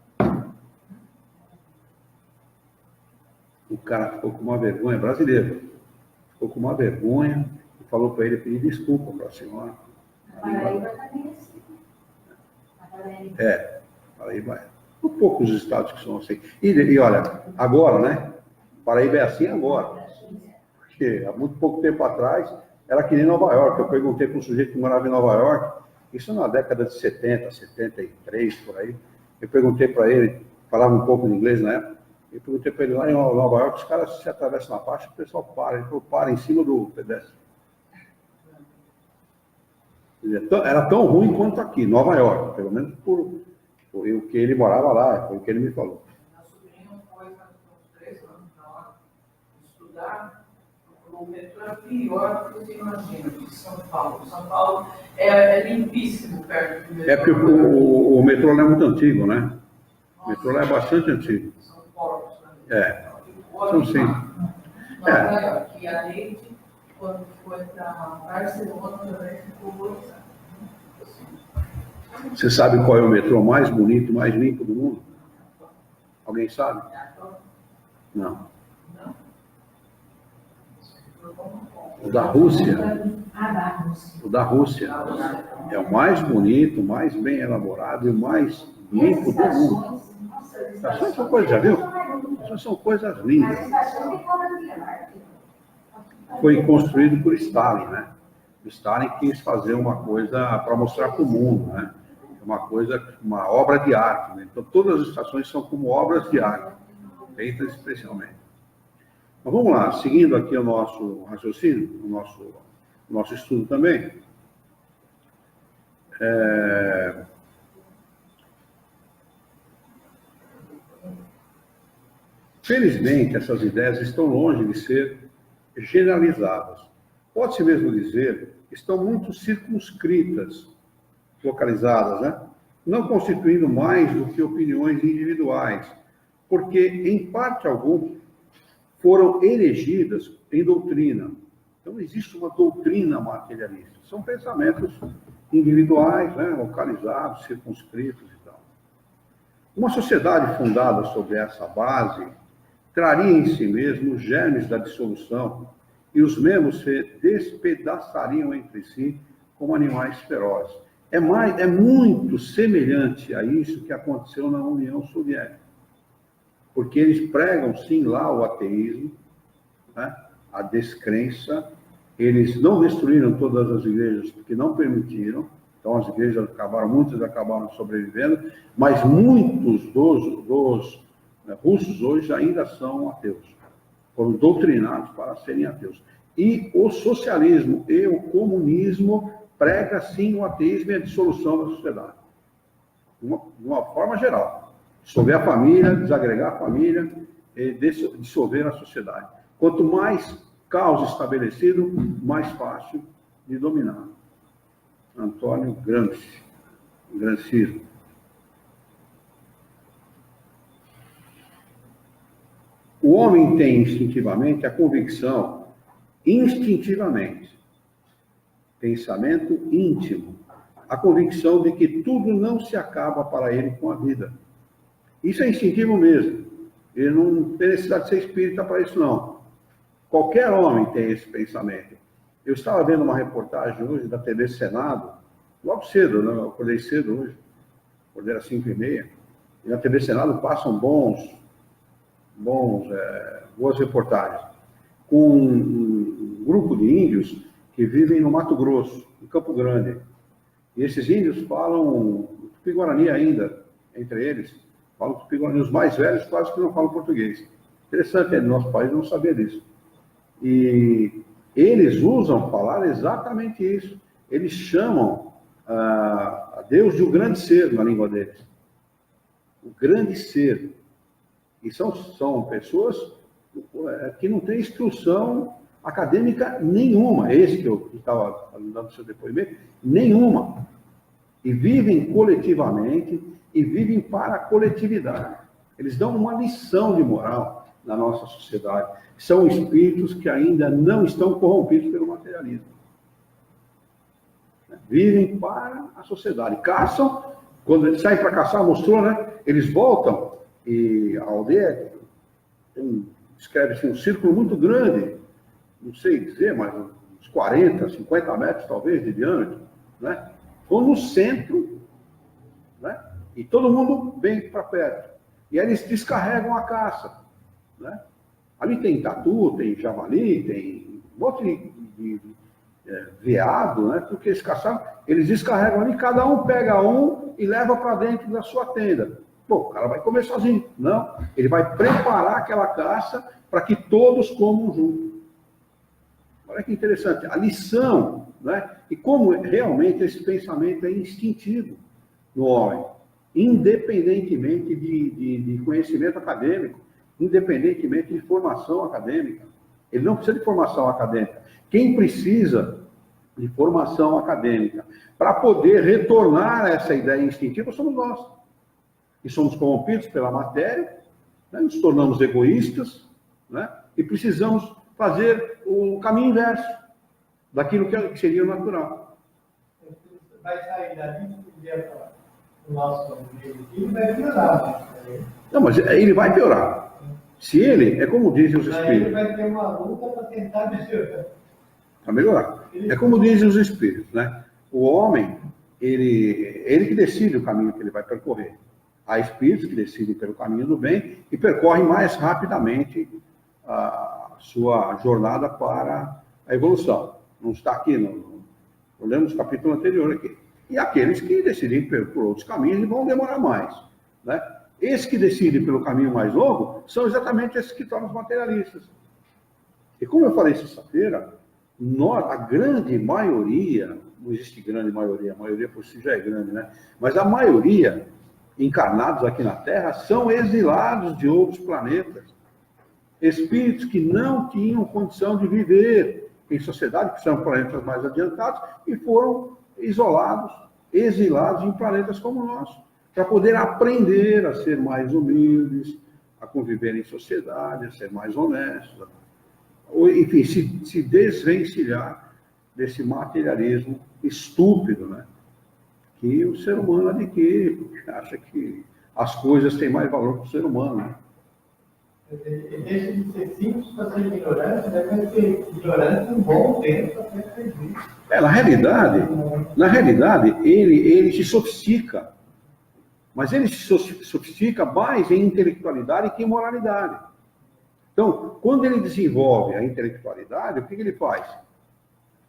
[SPEAKER 1] O cara ficou com uma vergonha, brasileiro, ficou com uma vergonha e falou para ele pedir desculpa para a senhora.
[SPEAKER 2] Paraíba também é assim.
[SPEAKER 1] Paraíba é. Por poucos estados que são assim. E olha, agora, né? Paraíba é assim agora. Porque há muito pouco tempo atrás, era que nem Nova York. Eu perguntei para um sujeito que morava em Nova York, Isso na década de 70, 73, por aí. Eu perguntei para ele, falava um pouco de inglês na época, eu perguntei para ele, lá em Nova York, os caras se atravessam na faixa, o pessoal para, ele falou, para em cima do pedestre. Era tão ruim quanto aqui, Nova York, pelo menos por o que ele morava lá, foi o que ele me falou.
[SPEAKER 2] Minha sobrinha foi há uns 3 anos na hora estudar. O metrô é pior do que você imagina, de São Paulo. São Paulo é limpíssimo perto do metrô.
[SPEAKER 1] É porque o metrô lá é muito antigo, né? O metrô lá é bastante antigo.
[SPEAKER 2] São porcos, né?
[SPEAKER 1] É. São sim.
[SPEAKER 2] Nova York. E a Leite, quando foi para Barcelona, também ficou gozando.
[SPEAKER 1] Você sabe qual é o metrô mais bonito, mais limpo do mundo? Alguém sabe? Não. O da Rússia. O da Rússia. É o mais bonito, o mais bem elaborado e o mais limpo do mundo. Estações são coisas, já viu? Estações são coisas lindas. Foi construído por Stalin, né? O Stalin quis fazer uma coisa para mostrar para o mundo, né? Uma obra de arte, né? Então todas as estações são como obras de arte, feitas especialmente. Mas vamos lá, seguindo aqui o nosso raciocínio, o nosso estudo também. Felizmente, essas ideias estão longe de ser generalizadas. Pode-se mesmo dizer que estão muito circunscritas, localizadas, né? Não constituindo mais do que opiniões individuais, porque, em parte alguma, foram erigidas em doutrina. Então, existe uma doutrina materialista. São pensamentos individuais, né? Localizados, circunscritos e tal. Uma sociedade fundada sobre essa base traria em si mesmo os germes da dissolução e os mesmos se despedaçariam entre si como animais ferozes. É muito semelhante a isso que aconteceu na União Soviética. Porque eles pregam, sim, lá o ateísmo, né? A descrença. Eles não destruíram todas as igrejas porque não permitiram. Então, as igrejas muitas acabaram sobrevivendo, mas muitos dos russos hoje ainda são ateus. Foram doutrinados para serem ateus. E o socialismo e o comunismo prega, sim, o ateísmo e a dissolução da sociedade. De uma forma geral. Dissolver a família, desagregar a família e dissolver a sociedade. Quanto mais caos estabelecido, mais fácil de dominar. Antônio Gramsci. Gramscismo. O homem tem instintivamente a convicção, pensamento íntimo, a convicção de que tudo não se acaba para ele com a vida. Isso é instintivo mesmo. Ele não tem necessidade de ser espírita para isso, não. Qualquer homem tem esse pensamento. Eu estava vendo uma reportagem hoje da TV Senado, logo cedo, né? Eu acordei cedo hoje, acordei às 5h30, e na TV Senado passam boas reportagens, com um grupo de índios que vivem no Mato Grosso, em Campo Grande. E esses índios falam tupi-guarani ainda, entre eles, falam tupi-guarani. Os mais velhos quase que não falam português. Interessante, no nosso país eu não sabia disso. E eles usam falar exatamente isso. Eles chamam a Deus de o grande ser na língua deles. O grande ser. E são pessoas que não têm instrução acadêmica nenhuma. Esse que eu estava dando seu depoimento, nenhuma. E vivem coletivamente e vivem para a coletividade. Eles dão uma lição de moral na nossa sociedade. São espíritos que ainda não estão corrompidos pelo materialismo. Vivem para a sociedade. Caçam, quando eles saem para caçar, mostrou, né? Eles voltam e a aldeia escreve-se um círculo muito grande, não sei dizer, mas uns 40, 50 metros talvez de diâmetro, né? Vão no centro, né? E todo mundo vem para perto. E aí eles descarregam a caça, né? Ali tem tatu, tem javali, tem um monte de veado, né? Porque eles caçavam, eles descarregam ali, cada um pega um e leva para dentro da sua tenda. Pô, o cara vai comer sozinho. Não, ele vai preparar aquela caça para que todos comam junto. Olha que interessante, a lição, né? E como realmente esse pensamento é instintivo no homem, independentemente de conhecimento acadêmico, independentemente de formação acadêmica. Ele não precisa de formação acadêmica. Quem precisa de formação acadêmica para poder retornar a essa ideia instintiva somos nós. E somos corrompidos pela matéria, né? Nos tornamos egoístas, né? E precisamos fazer o caminho inverso daquilo que seria o natural.
[SPEAKER 3] Vai sair dali para o nosso objetivo, vai piorar.
[SPEAKER 1] Não, mas ele vai piorar. Se ele, é como dizem os
[SPEAKER 3] Aí
[SPEAKER 1] espíritos.
[SPEAKER 3] ele vai ter uma luta para tentar melhorar.
[SPEAKER 1] Para melhorar. É como dizem os espíritos, né? O homem, ele que decide o caminho que ele vai percorrer. Há espíritos que decidem pelo caminho do bem e percorrem mais rapidamente a sua jornada para a evolução. Não está aqui, não lemos o capítulo anterior aqui. E aqueles que decidem por outros caminhos e vão demorar mais, né? Esses que decidem pelo caminho mais longo são exatamente esses que tornam os materialistas. E como eu falei sexta-feira, a grande maioria, não existe grande maioria, a maioria por si já é grande, né? Mas a maioria encarnados aqui na Terra são exilados de outros planetas. Espíritos que não tinham condição de viver em sociedade, que são planetas mais adiantados, e foram isolados, exilados em planetas como o nosso, para poder aprender a ser mais humildes, a conviver em sociedade, a ser mais honestos, enfim, se desvencilhar desse materialismo estúpido, né? Que o ser humano adquire, porque acha que as coisas têm mais valor que o ser humano, né?
[SPEAKER 3] Ele deixa de ser simples para ser ignorante, deve ser ignorante um bom tempo até ser visto.
[SPEAKER 1] Na realidade, ele se sofistica, mas ele se sofistica mais em intelectualidade que em moralidade. Então, quando ele desenvolve a intelectualidade, o que ele faz?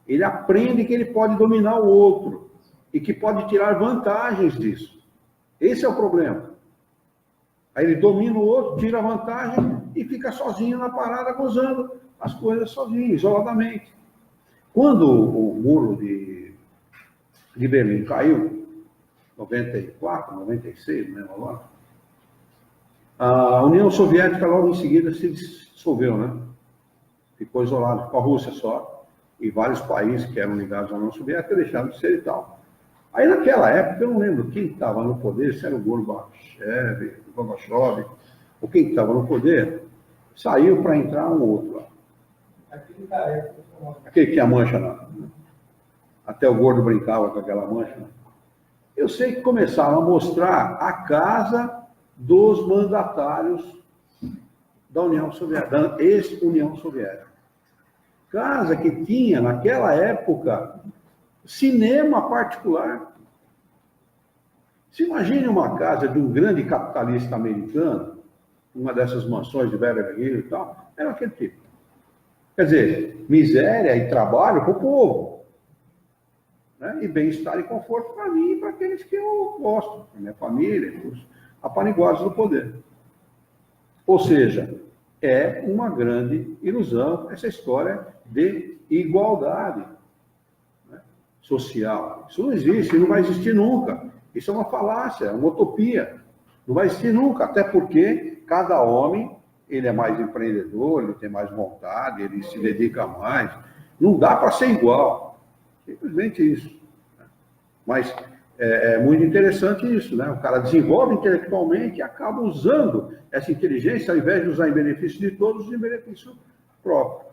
[SPEAKER 1] Ele aprende que ele pode dominar o outro e que pode tirar vantagens disso. Esse é o problema. Aí ele domina o outro, tira vantagem e fica sozinho na parada, gozando as coisas sozinho, isoladamente. Quando o muro de Berlim caiu, 94, 96, não lembro agora, a União Soviética logo em seguida se dissolveu, né? Ficou isolada, com a Rússia só, e vários países que eram ligados à União Soviética deixaram de ser e tal. Aí naquela época, eu não lembro quem estava no poder, se era o Gorbachev, ou quem estava no poder, saiu para entrar um outro lá. Aquele que tinha mancha lá. Até o gordo brincava com aquela mancha. Eu sei que começaram a mostrar a casa dos mandatários da União Soviética, da ex-União Soviética. Casa que tinha, naquela época, cinema particular. Se imagine uma casa de um grande capitalista americano, uma dessas mansões de Beverly Hills e tal, era aquele tipo. Quer dizer, miséria e trabalho para o povo. Né? E bem-estar e conforto para mim e para aqueles que eu gosto, para minha família, os apaniguados do poder. Ou seja, é uma grande ilusão essa história de igualdade, né, social. Isso não existe, não vai existir nunca. Isso é uma falácia, é uma utopia. Não vai existir nunca, até porque cada homem, ele é mais empreendedor, ele tem mais vontade, ele se dedica mais. Não dá para ser igual. Simplesmente isso. Mas é muito interessante isso, né? O cara desenvolve intelectualmente e acaba usando essa inteligência, ao invés de usar em benefício de todos, em benefício próprio.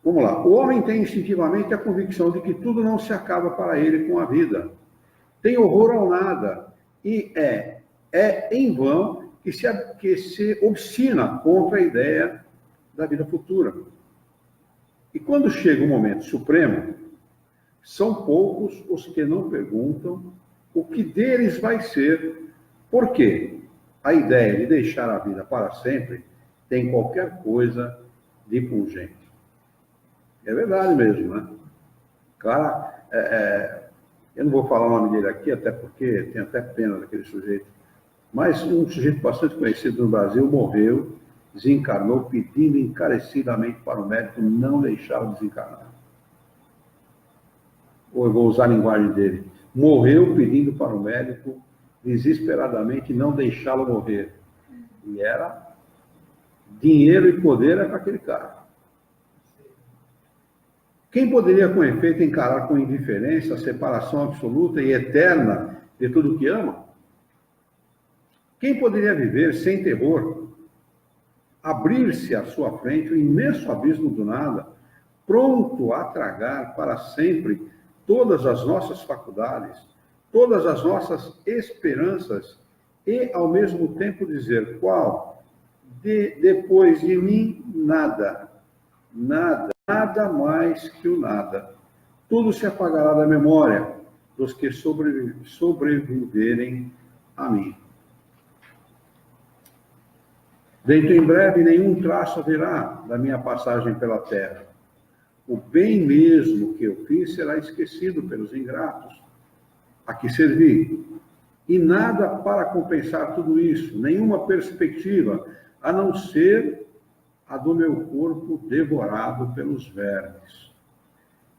[SPEAKER 1] Vamos lá. O homem tem instintivamente a convicção de que tudo não se acaba para ele com a vida. Tem horror ao nada. E é em vão que se obstina contra a ideia da vida futura. E quando chega o momento supremo, são poucos os que não perguntam o que deles vai ser, porque a ideia de deixar a vida para sempre tem qualquer coisa de pungente. É verdade mesmo, né? Cara, eu não vou falar o nome dele aqui, até porque tenho até pena daquele sujeito, mas um sujeito bastante conhecido no Brasil morreu, desencarnou, pedindo encarecidamente para o médico não deixá-lo desencarnar. Ou eu vou usar a linguagem dele. Morreu pedindo para o médico desesperadamente não deixá-lo morrer. E era dinheiro e poder para aquele cara. Quem poderia, com efeito, encarar com indiferença a separação absoluta e eterna de tudo que ama? Quem poderia viver sem terror? Abrir-se à sua frente o imenso abismo do nada, pronto a tragar para sempre todas as nossas faculdades, todas as nossas esperanças, e, ao mesmo tempo, dizer: qual? Depois de mim, nada, nada, nada mais que o nada. Tudo se apagará da memória dos que sobreviverem a mim. Dentro em breve, nenhum traço haverá da minha passagem pela terra. O bem mesmo que eu fiz será esquecido pelos ingratos a que servi. E nada para compensar tudo isso, nenhuma perspectiva, a não ser a do meu corpo devorado pelos vermes.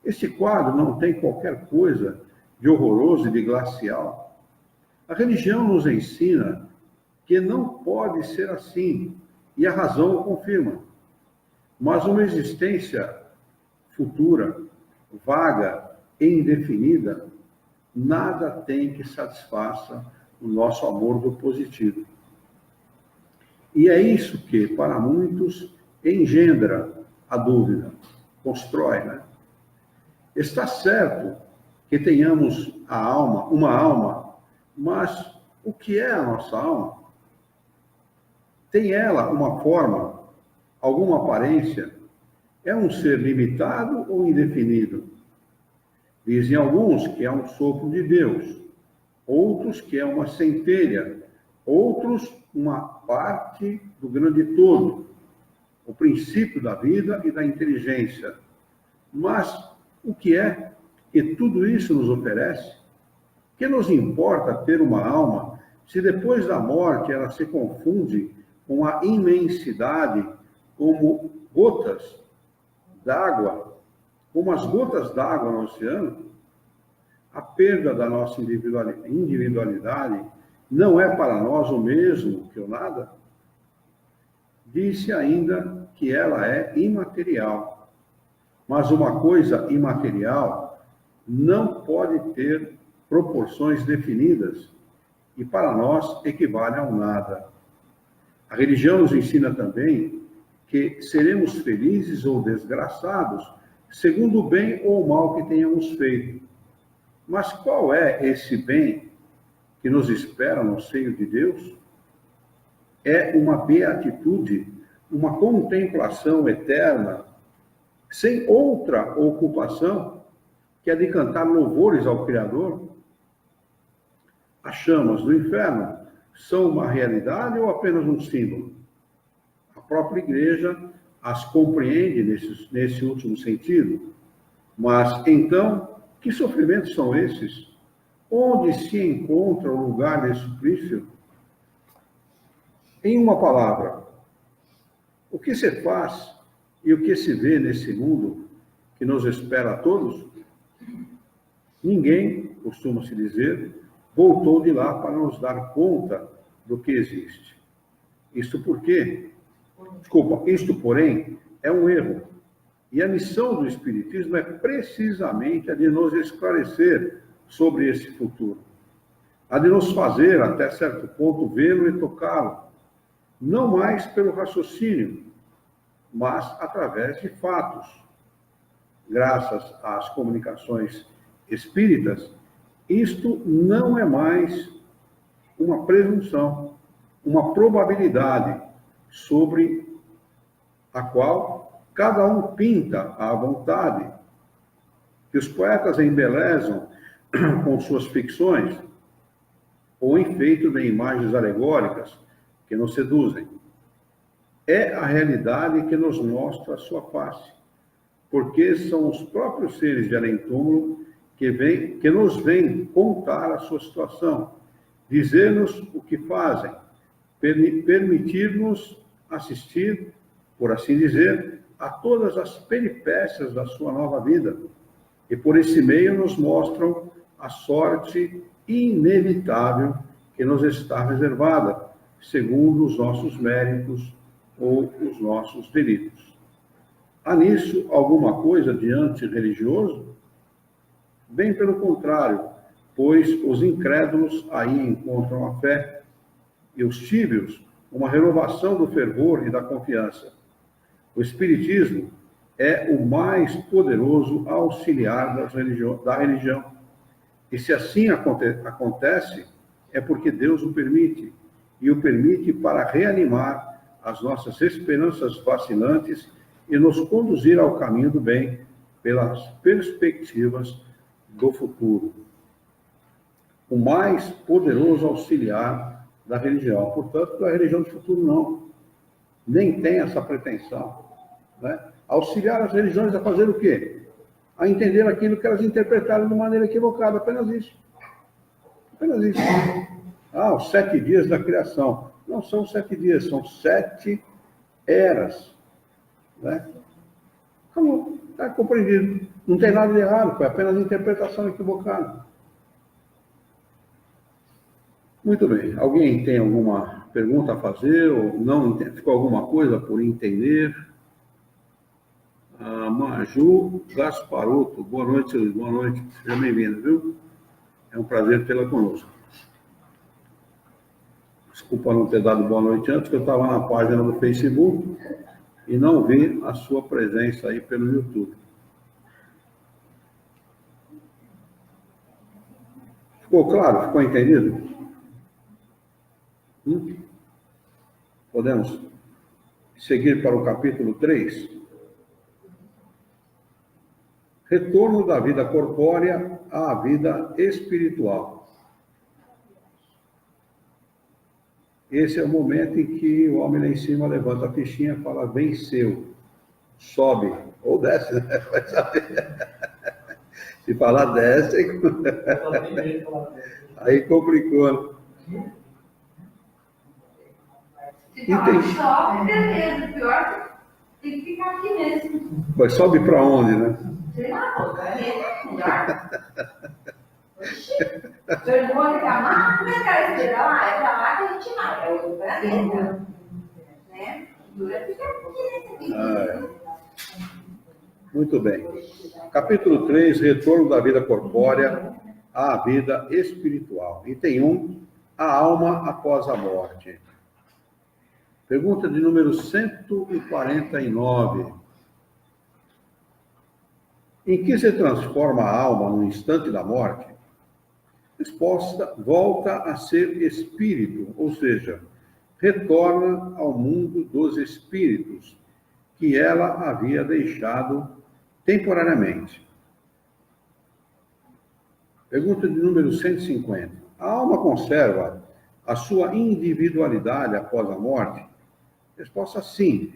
[SPEAKER 1] Este quadro não tem qualquer coisa de horroroso e de glacial. A religião nos ensina que não pode ser assim, e a razão o confirma. Mas uma existência futura, vaga e indefinida, nada tem que satisfaça o nosso amor do positivo. E é isso que, para muitos, engendra a dúvida, constrói, né? Está certo que tenhamos uma alma, mas o que é a nossa alma? Tem ela uma forma, alguma aparência? É um ser limitado ou indefinido? Dizem alguns que é um sopro de Deus, outros que é uma centelha, outros uma parte do grande todo, o princípio da vida e da inteligência. Mas o que é que tudo isso nos oferece? Que nos importa ter uma alma se depois da morte ela se confunde com a imensidade como gotas d'água, como as gotas d'água no oceano? A perda da nossa individualidade não é para nós o mesmo que o nada? Disse ainda que ela é imaterial. Mas uma coisa imaterial não pode ter proporções definidas e para nós equivale ao nada. A religião nos ensina também que seremos felizes ou desgraçados segundo o bem ou o mal que tenhamos feito. Mas qual é esse bem que nos espera no seio de Deus? É uma beatitude, uma contemplação eterna, sem outra ocupação que a de cantar louvores ao Criador? As chamas do inferno são uma realidade ou apenas um símbolo? A própria Igreja as compreende nesse último sentido. Mas, então, que sofrimentos são esses? Onde se encontra o lugar desse suplício? Em uma palavra, o que se faz e o que se vê nesse mundo que nos espera a todos? Ninguém, costuma-se dizer, voltou de lá para nos dar conta do que existe. Isto, porém, é um erro. E a missão do Espiritismo é precisamente a de nos esclarecer sobre esse futuro. A de nos fazer, até certo ponto, vê-lo e tocá-lo. Não mais pelo raciocínio, mas através de fatos. Graças às comunicações espíritas, isto não é mais uma presunção, uma probabilidade sobre a qual cada um pinta à vontade, que os poetas embelezam com suas ficções, ou enfeitam de imagens alegóricas que nos seduzem. É a realidade que nos mostra a sua face, porque são os próprios seres de além-túmulo que nos vêm contar a sua situação, dizer-nos o que fazem, permitir-nos assistir, por assim dizer, a todas as peripécias da sua nova vida. E por esse meio nos mostram a sorte inevitável que nos está reservada, segundo os nossos méritos ou os nossos delitos. Há nisso alguma coisa de antirreligioso? Bem pelo contrário, pois os incrédulos aí encontram a fé, e os tíbios uma renovação do fervor e da confiança. O Espiritismo é o mais poderoso auxiliar da religião. E se assim acontece, é porque Deus o permite, e o permite para reanimar as nossas esperanças vacilantes e nos conduzir ao caminho do bem pelas perspectivas do futuro. O mais poderoso auxiliar da religião. Portanto, a religião do futuro não. Nem tem essa pretensão. Né? Auxiliar as religiões a fazer o quê? A entender aquilo que elas interpretaram de maneira equivocada. Apenas isso. Apenas isso. Ah, os 7 dias da criação. Não são 7 dias, são 7 eras. Né? Acabou. Está compreendido. Não tem nada de errado, foi apenas interpretação equivocada. Muito bem. Alguém tem alguma pergunta a fazer? Ou não ficou alguma coisa por entender? Maju Gasparotto. Boa noite, Luiz. Boa noite. Seja bem-vindo, viu? É um prazer tê-la conosco. Desculpa não ter dado boa noite antes, que eu estava na página do Facebook e não vi a sua presença aí pelo YouTube. Ficou claro? Ficou entendido? Podemos seguir para o capítulo 3? Retorno da vida corpórea à vida espiritual. Esse é o momento em que o homem lá em cima levanta a fichinha e fala, venceu, sobe, ou desce, né? Vai saber. Se falar desce, aí complicou.
[SPEAKER 4] Se falar sobe, beleza. Pior, tem que ficar aqui mesmo.
[SPEAKER 1] Mas sobe para onde, né?
[SPEAKER 4] Sei lá, melhor. Oxi, se eu não vou reclamar, como é que ela espera lá? É pra lá que a gente vai, é o planeta. Né? Dura fica aqui nesse
[SPEAKER 1] Muito bem. Capítulo 3, retorno da vida corpórea à vida espiritual. Item 1, a alma após a morte. Pergunta de número 149. Em que se transforma a alma no instante da morte? Resposta: volta a ser espírito, ou seja, retorna ao mundo dos espíritos, que ela havia deixado temporariamente. Pergunta de número 150. A alma conserva a sua individualidade após a morte? Resposta: sim,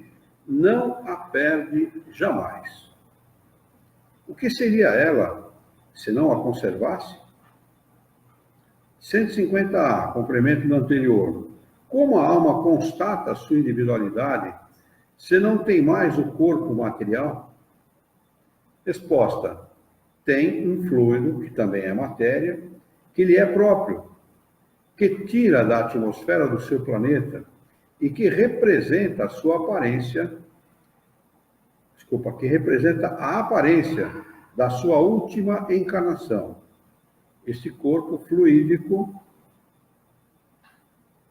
[SPEAKER 1] não a perde jamais. O que seria ela se não a conservasse? 150A, complemento do anterior. Como a alma constata a sua individualidade se não tem mais o corpo material? Resposta: tem um fluido, que também é matéria, que lhe é próprio, que tira da atmosfera do seu planeta e que representa a sua aparência, que representa a aparência da sua última encarnação. Este corpo fluídico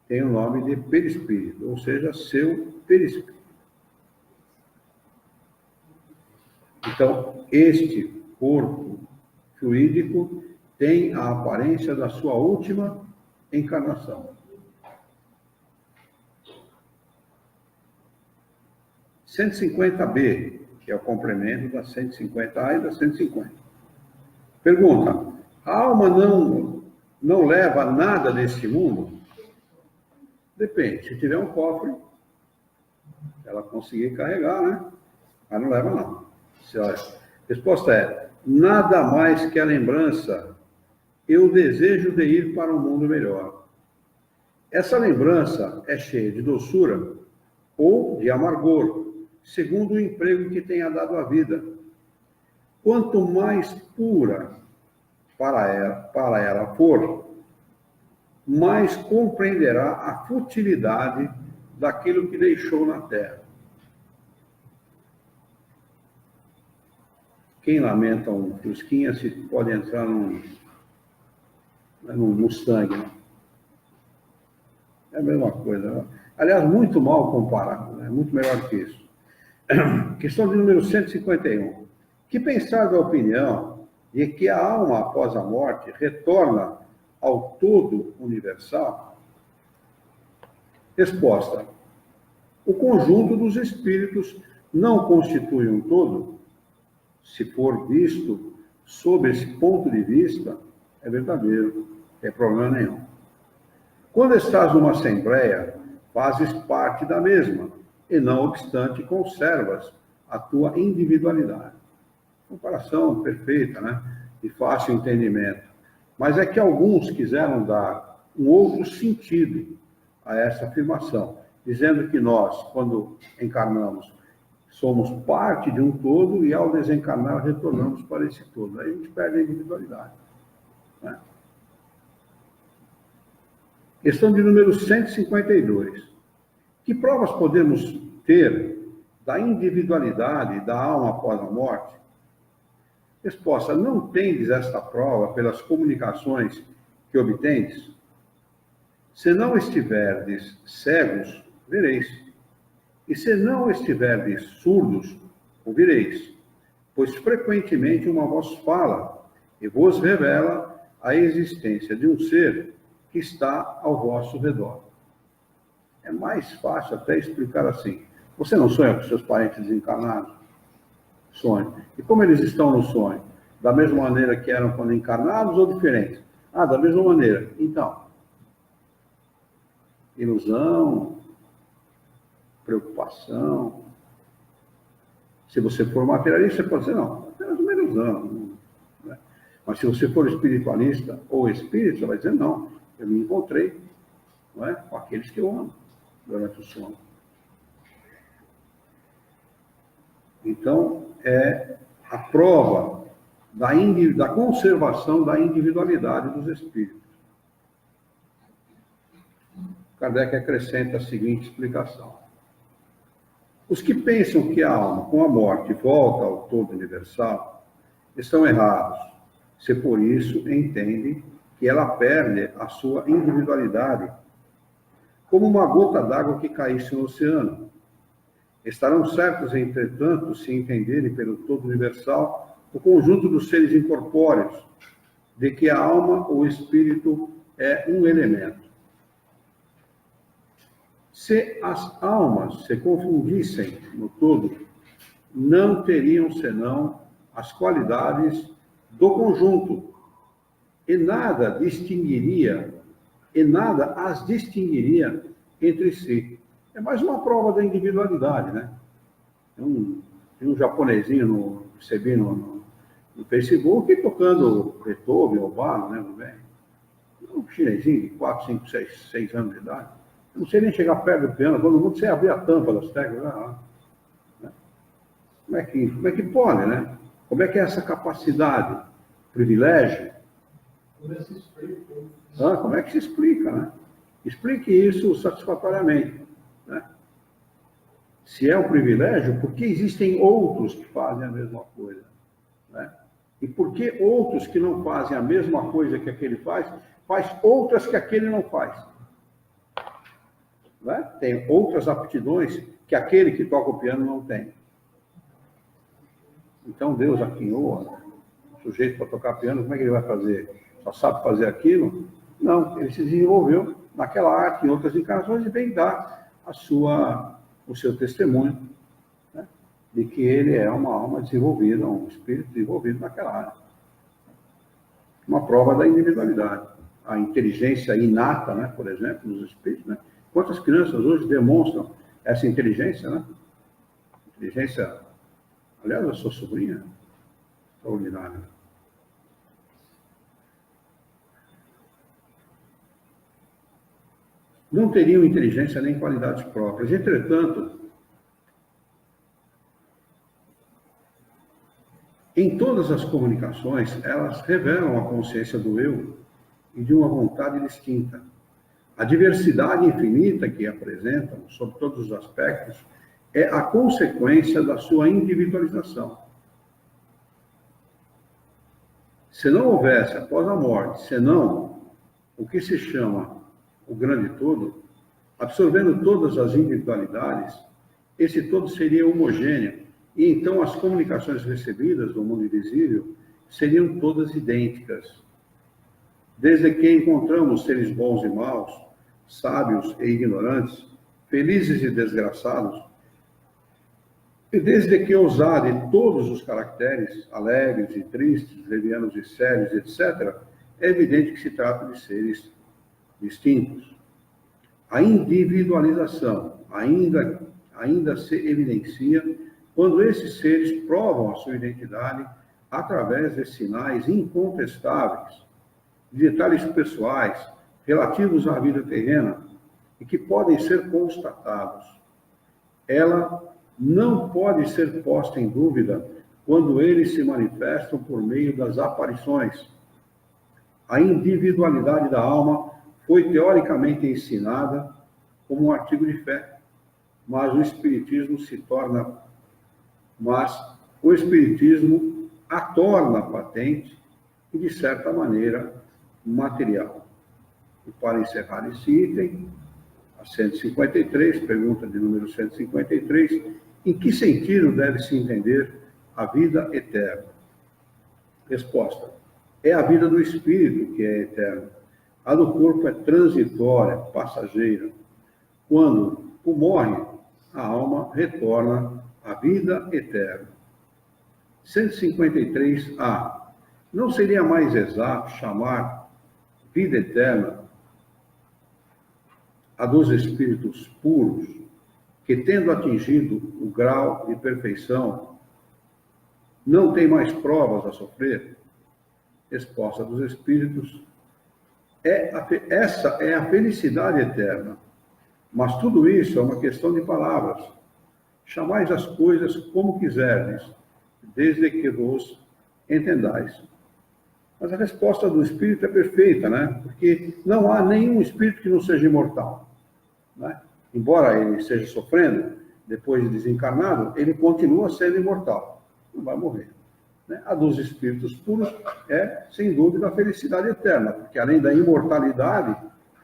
[SPEAKER 1] tem o nome de perispírito, ou seja, seu perispírito. Então, este corpo fluídico tem a aparência da sua última encarnação. 150B, que é o complemento da 150A e da 150. Pergunta: a alma não leva nada deste mundo? Depende. Se tiver um cofre, ela conseguir carregar, né? Mas não leva, não. Olha, a resposta é: nada mais que a lembrança e o desejo de ir para um mundo melhor. Essa lembrança é cheia de doçura ou de amargor, segundo o emprego que tenha dado a vida. Quanto mais pura para ela for, mais compreenderá a futilidade daquilo que deixou na terra. Quem lamenta um Fusquinha se pode entrar num Mustang, né? É a mesma coisa, né? Aliás, muito mal comparado, né? Muito melhor que isso. Questão de número 151. Que pensar da opinião de que a alma após a morte retorna ao todo universal? Resposta: o conjunto dos espíritos não constitui um todo? Se for visto sob esse ponto de vista, é verdadeiro, não tem problema nenhum. Quando estás numa assembleia, fazes parte da mesma, e não obstante conservas a tua individualidade. Comparação perfeita, né? De fácil entendimento. Mas é que alguns quiseram dar um outro sentido a essa afirmação, dizendo que nós, quando encarnamos, somos parte de um todo e, ao desencarnar, retornamos para esse todo. Aí a gente perde a individualidade. Né? Questão de número 152. Que provas podemos ter da individualidade da alma após a morte? Resposta: não tendes esta prova pelas comunicações que obtendes? Se não estiverdes cegos, vereis. E se não estiverdes surdos, ouvireis, pois frequentemente uma voz fala e vos revela a existência de um ser que está ao vosso redor. É mais fácil até explicar assim. Você não sonha com seus parentes desencarnados? Sonha. E como eles estão no sonho? Da mesma maneira que eram quando encarnados ou diferentes? Ah, da mesma maneira. Então, ilusão, preocupação. Se você for materialista, você pode dizer, não, apenas uma ilusão. Né? Mas se você for espiritualista ou espírita, você vai dizer, não, eu me encontrei, não é, com aqueles que eu amo durante o sono. Então, é a prova da conservação da individualidade dos espíritos. Kardec acrescenta a seguinte explicação. Os que pensam que a alma, com a morte, volta ao todo universal, estão errados, se por isso entendem que ela perde a sua individualidade, como uma gota d'água que caísse no oceano. Estarão certos, entretanto, se entenderem pelo todo universal o conjunto dos seres incorpóreos, de que a alma ou espírito é um elemento. Se as almas se confundissem no todo, não teriam senão as qualidades do conjunto, e nada as distinguiria entre si. É mais uma prova da individualidade, né? Tem um japonesinho recebi no Facebook tocando Beethoven ou Bach, né? Um chinesinho de 4, 5, 6 anos de idade. Eu não sei nem chegar perto do piano, todo mundo sem abrir a tampa das teclas. Né? Como é que pode, né? Como é que é essa capacidade, privilégio? Como é que se explica, né? Explique isso satisfatoriamente. Né? Se é um privilégio, por que existem outros que fazem a mesma coisa? Né? E por que outros que não fazem a mesma coisa que aquele faz outras que aquele não faz? Né? Tem outras aptidões que aquele que toca o piano não tem. Então Deus aquinhou o sujeito para tocar piano, como é que ele vai fazer? Só sabe fazer aquilo? Não, ele se desenvolveu naquela arte, em outras encarnações, e vem dar o seu testemunho, né? De que ele é uma alma desenvolvida, um espírito desenvolvido naquela área. Uma prova da individualidade. A inteligência inata, né, por exemplo, dos espíritos, né? Quantas crianças hoje demonstram essa inteligência, né? Inteligência Aliás, a sua sobrinha, extraordinária. Não teriam inteligência nem qualidades próprias. Entretanto, em todas as comunicações, elas revelam a consciência do eu e de uma vontade distinta. A diversidade infinita que apresentam, sob todos os aspectos, é a consequência da sua individualização. Se não houvesse, após a morte, senão o que se chama o grande todo, absorvendo todas as individualidades, esse todo seria homogêneo, e então as comunicações recebidas do mundo invisível seriam todas idênticas. Desde que encontramos seres bons e maus, sábios e ignorantes, felizes e desgraçados, e desde que ousar de todos os caracteres, alegres e tristes, levianos e sérios, etc., é evidente que se trata de seres distintos. A individualização ainda se evidencia quando esses seres provam a sua identidade através de sinais incontestáveis, de detalhes pessoais relativos à vida terrena e que podem ser constatados. Ela não pode ser posta em dúvida quando eles se manifestam por meio das aparições. A individualidade da alma foi teoricamente ensinada como um artigo de fé, mas o Espiritismo a torna patente e, de certa maneira, material. E para encerrar esse item, a 153, pergunta de número 153, em que sentido deve-se entender a vida eterna? Resposta: é a vida do espírito que é eterna. A do corpo é transitória, passageira. Quando o morre, a alma retorna à vida eterna. 153A. Não seria mais exato chamar vida eterna a dos espíritos puros, que, tendo atingido o grau de perfeição, não tem mais provas a sofrer? Resposta dos espíritos: essa é a felicidade eterna. Mas tudo isso é uma questão de palavras. Chamais as coisas como quiserdes, desde que vos entendais. Mas a resposta do espírito é perfeita, né? Porque não há nenhum espírito que não seja imortal, né? Embora ele esteja sofrendo, depois de desencarnado, ele continua sendo imortal, não vai morrer, né? A dos espíritos puros é, sem dúvida, a felicidade eterna, porque além da imortalidade,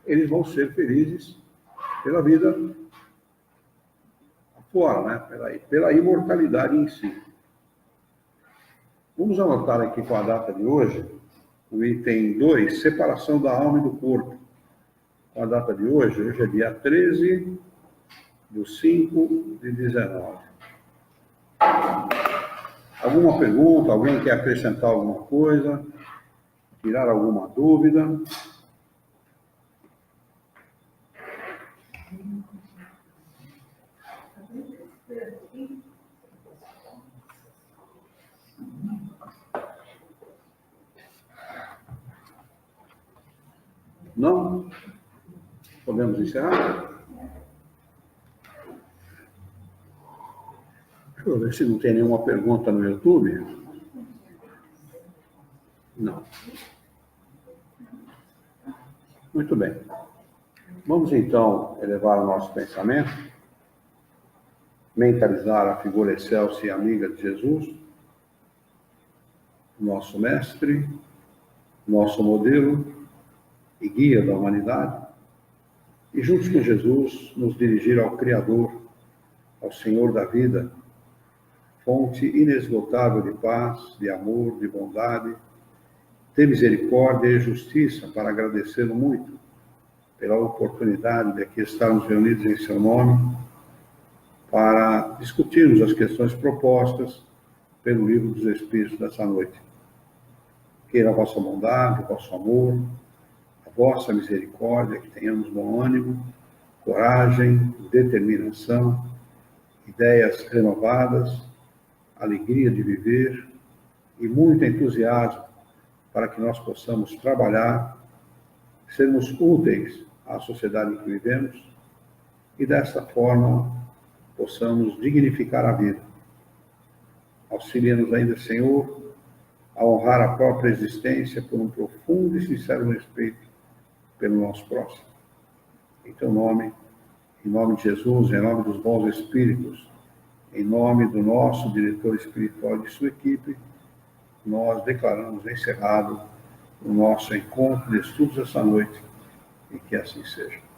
[SPEAKER 1] eles vão ser felizes pela vida fora, né? Pela imortalidade em si. Vamos anotar aqui com a data de hoje, o item 2, separação da alma e do corpo. Com a data de hoje é dia 13/5/19. Alguma pergunta? Alguém quer acrescentar alguma coisa? Tirar alguma dúvida? Não? Podemos encerrar? Deixa eu ver se não tem nenhuma pergunta no YouTube. Não. Muito bem. Vamos então elevar o nosso pensamento, mentalizar a figura excelsa e amiga de Jesus, nosso mestre, nosso modelo e guia da humanidade, e juntos com Jesus nos dirigir ao Criador, ao Senhor da vida, fonte inesgotável de paz, de amor, de bondade, de misericórdia e justiça, para agradecê-lo muito pela oportunidade de aqui estarmos reunidos em seu nome, para discutirmos as questões propostas pelo Livro dos Espíritos dessa noite. Queira a vossa bondade, o vosso amor, a vossa misericórdia, que tenhamos bom ânimo, coragem, determinação, ideias renovadas, alegria de viver e muito entusiasmo para que nós possamos trabalhar, sermos úteis à sociedade em que vivemos e, desta forma, possamos dignificar a vida. Auxilia-nos ainda, Senhor, a honrar a própria existência por um profundo e sincero respeito pelo nosso próximo. Em teu nome, em nome de Jesus, em nome dos bons espíritos, em nome do nosso diretor espiritual e de sua equipe, nós declaramos encerrado o nosso encontro de estudos esta noite, e que assim seja.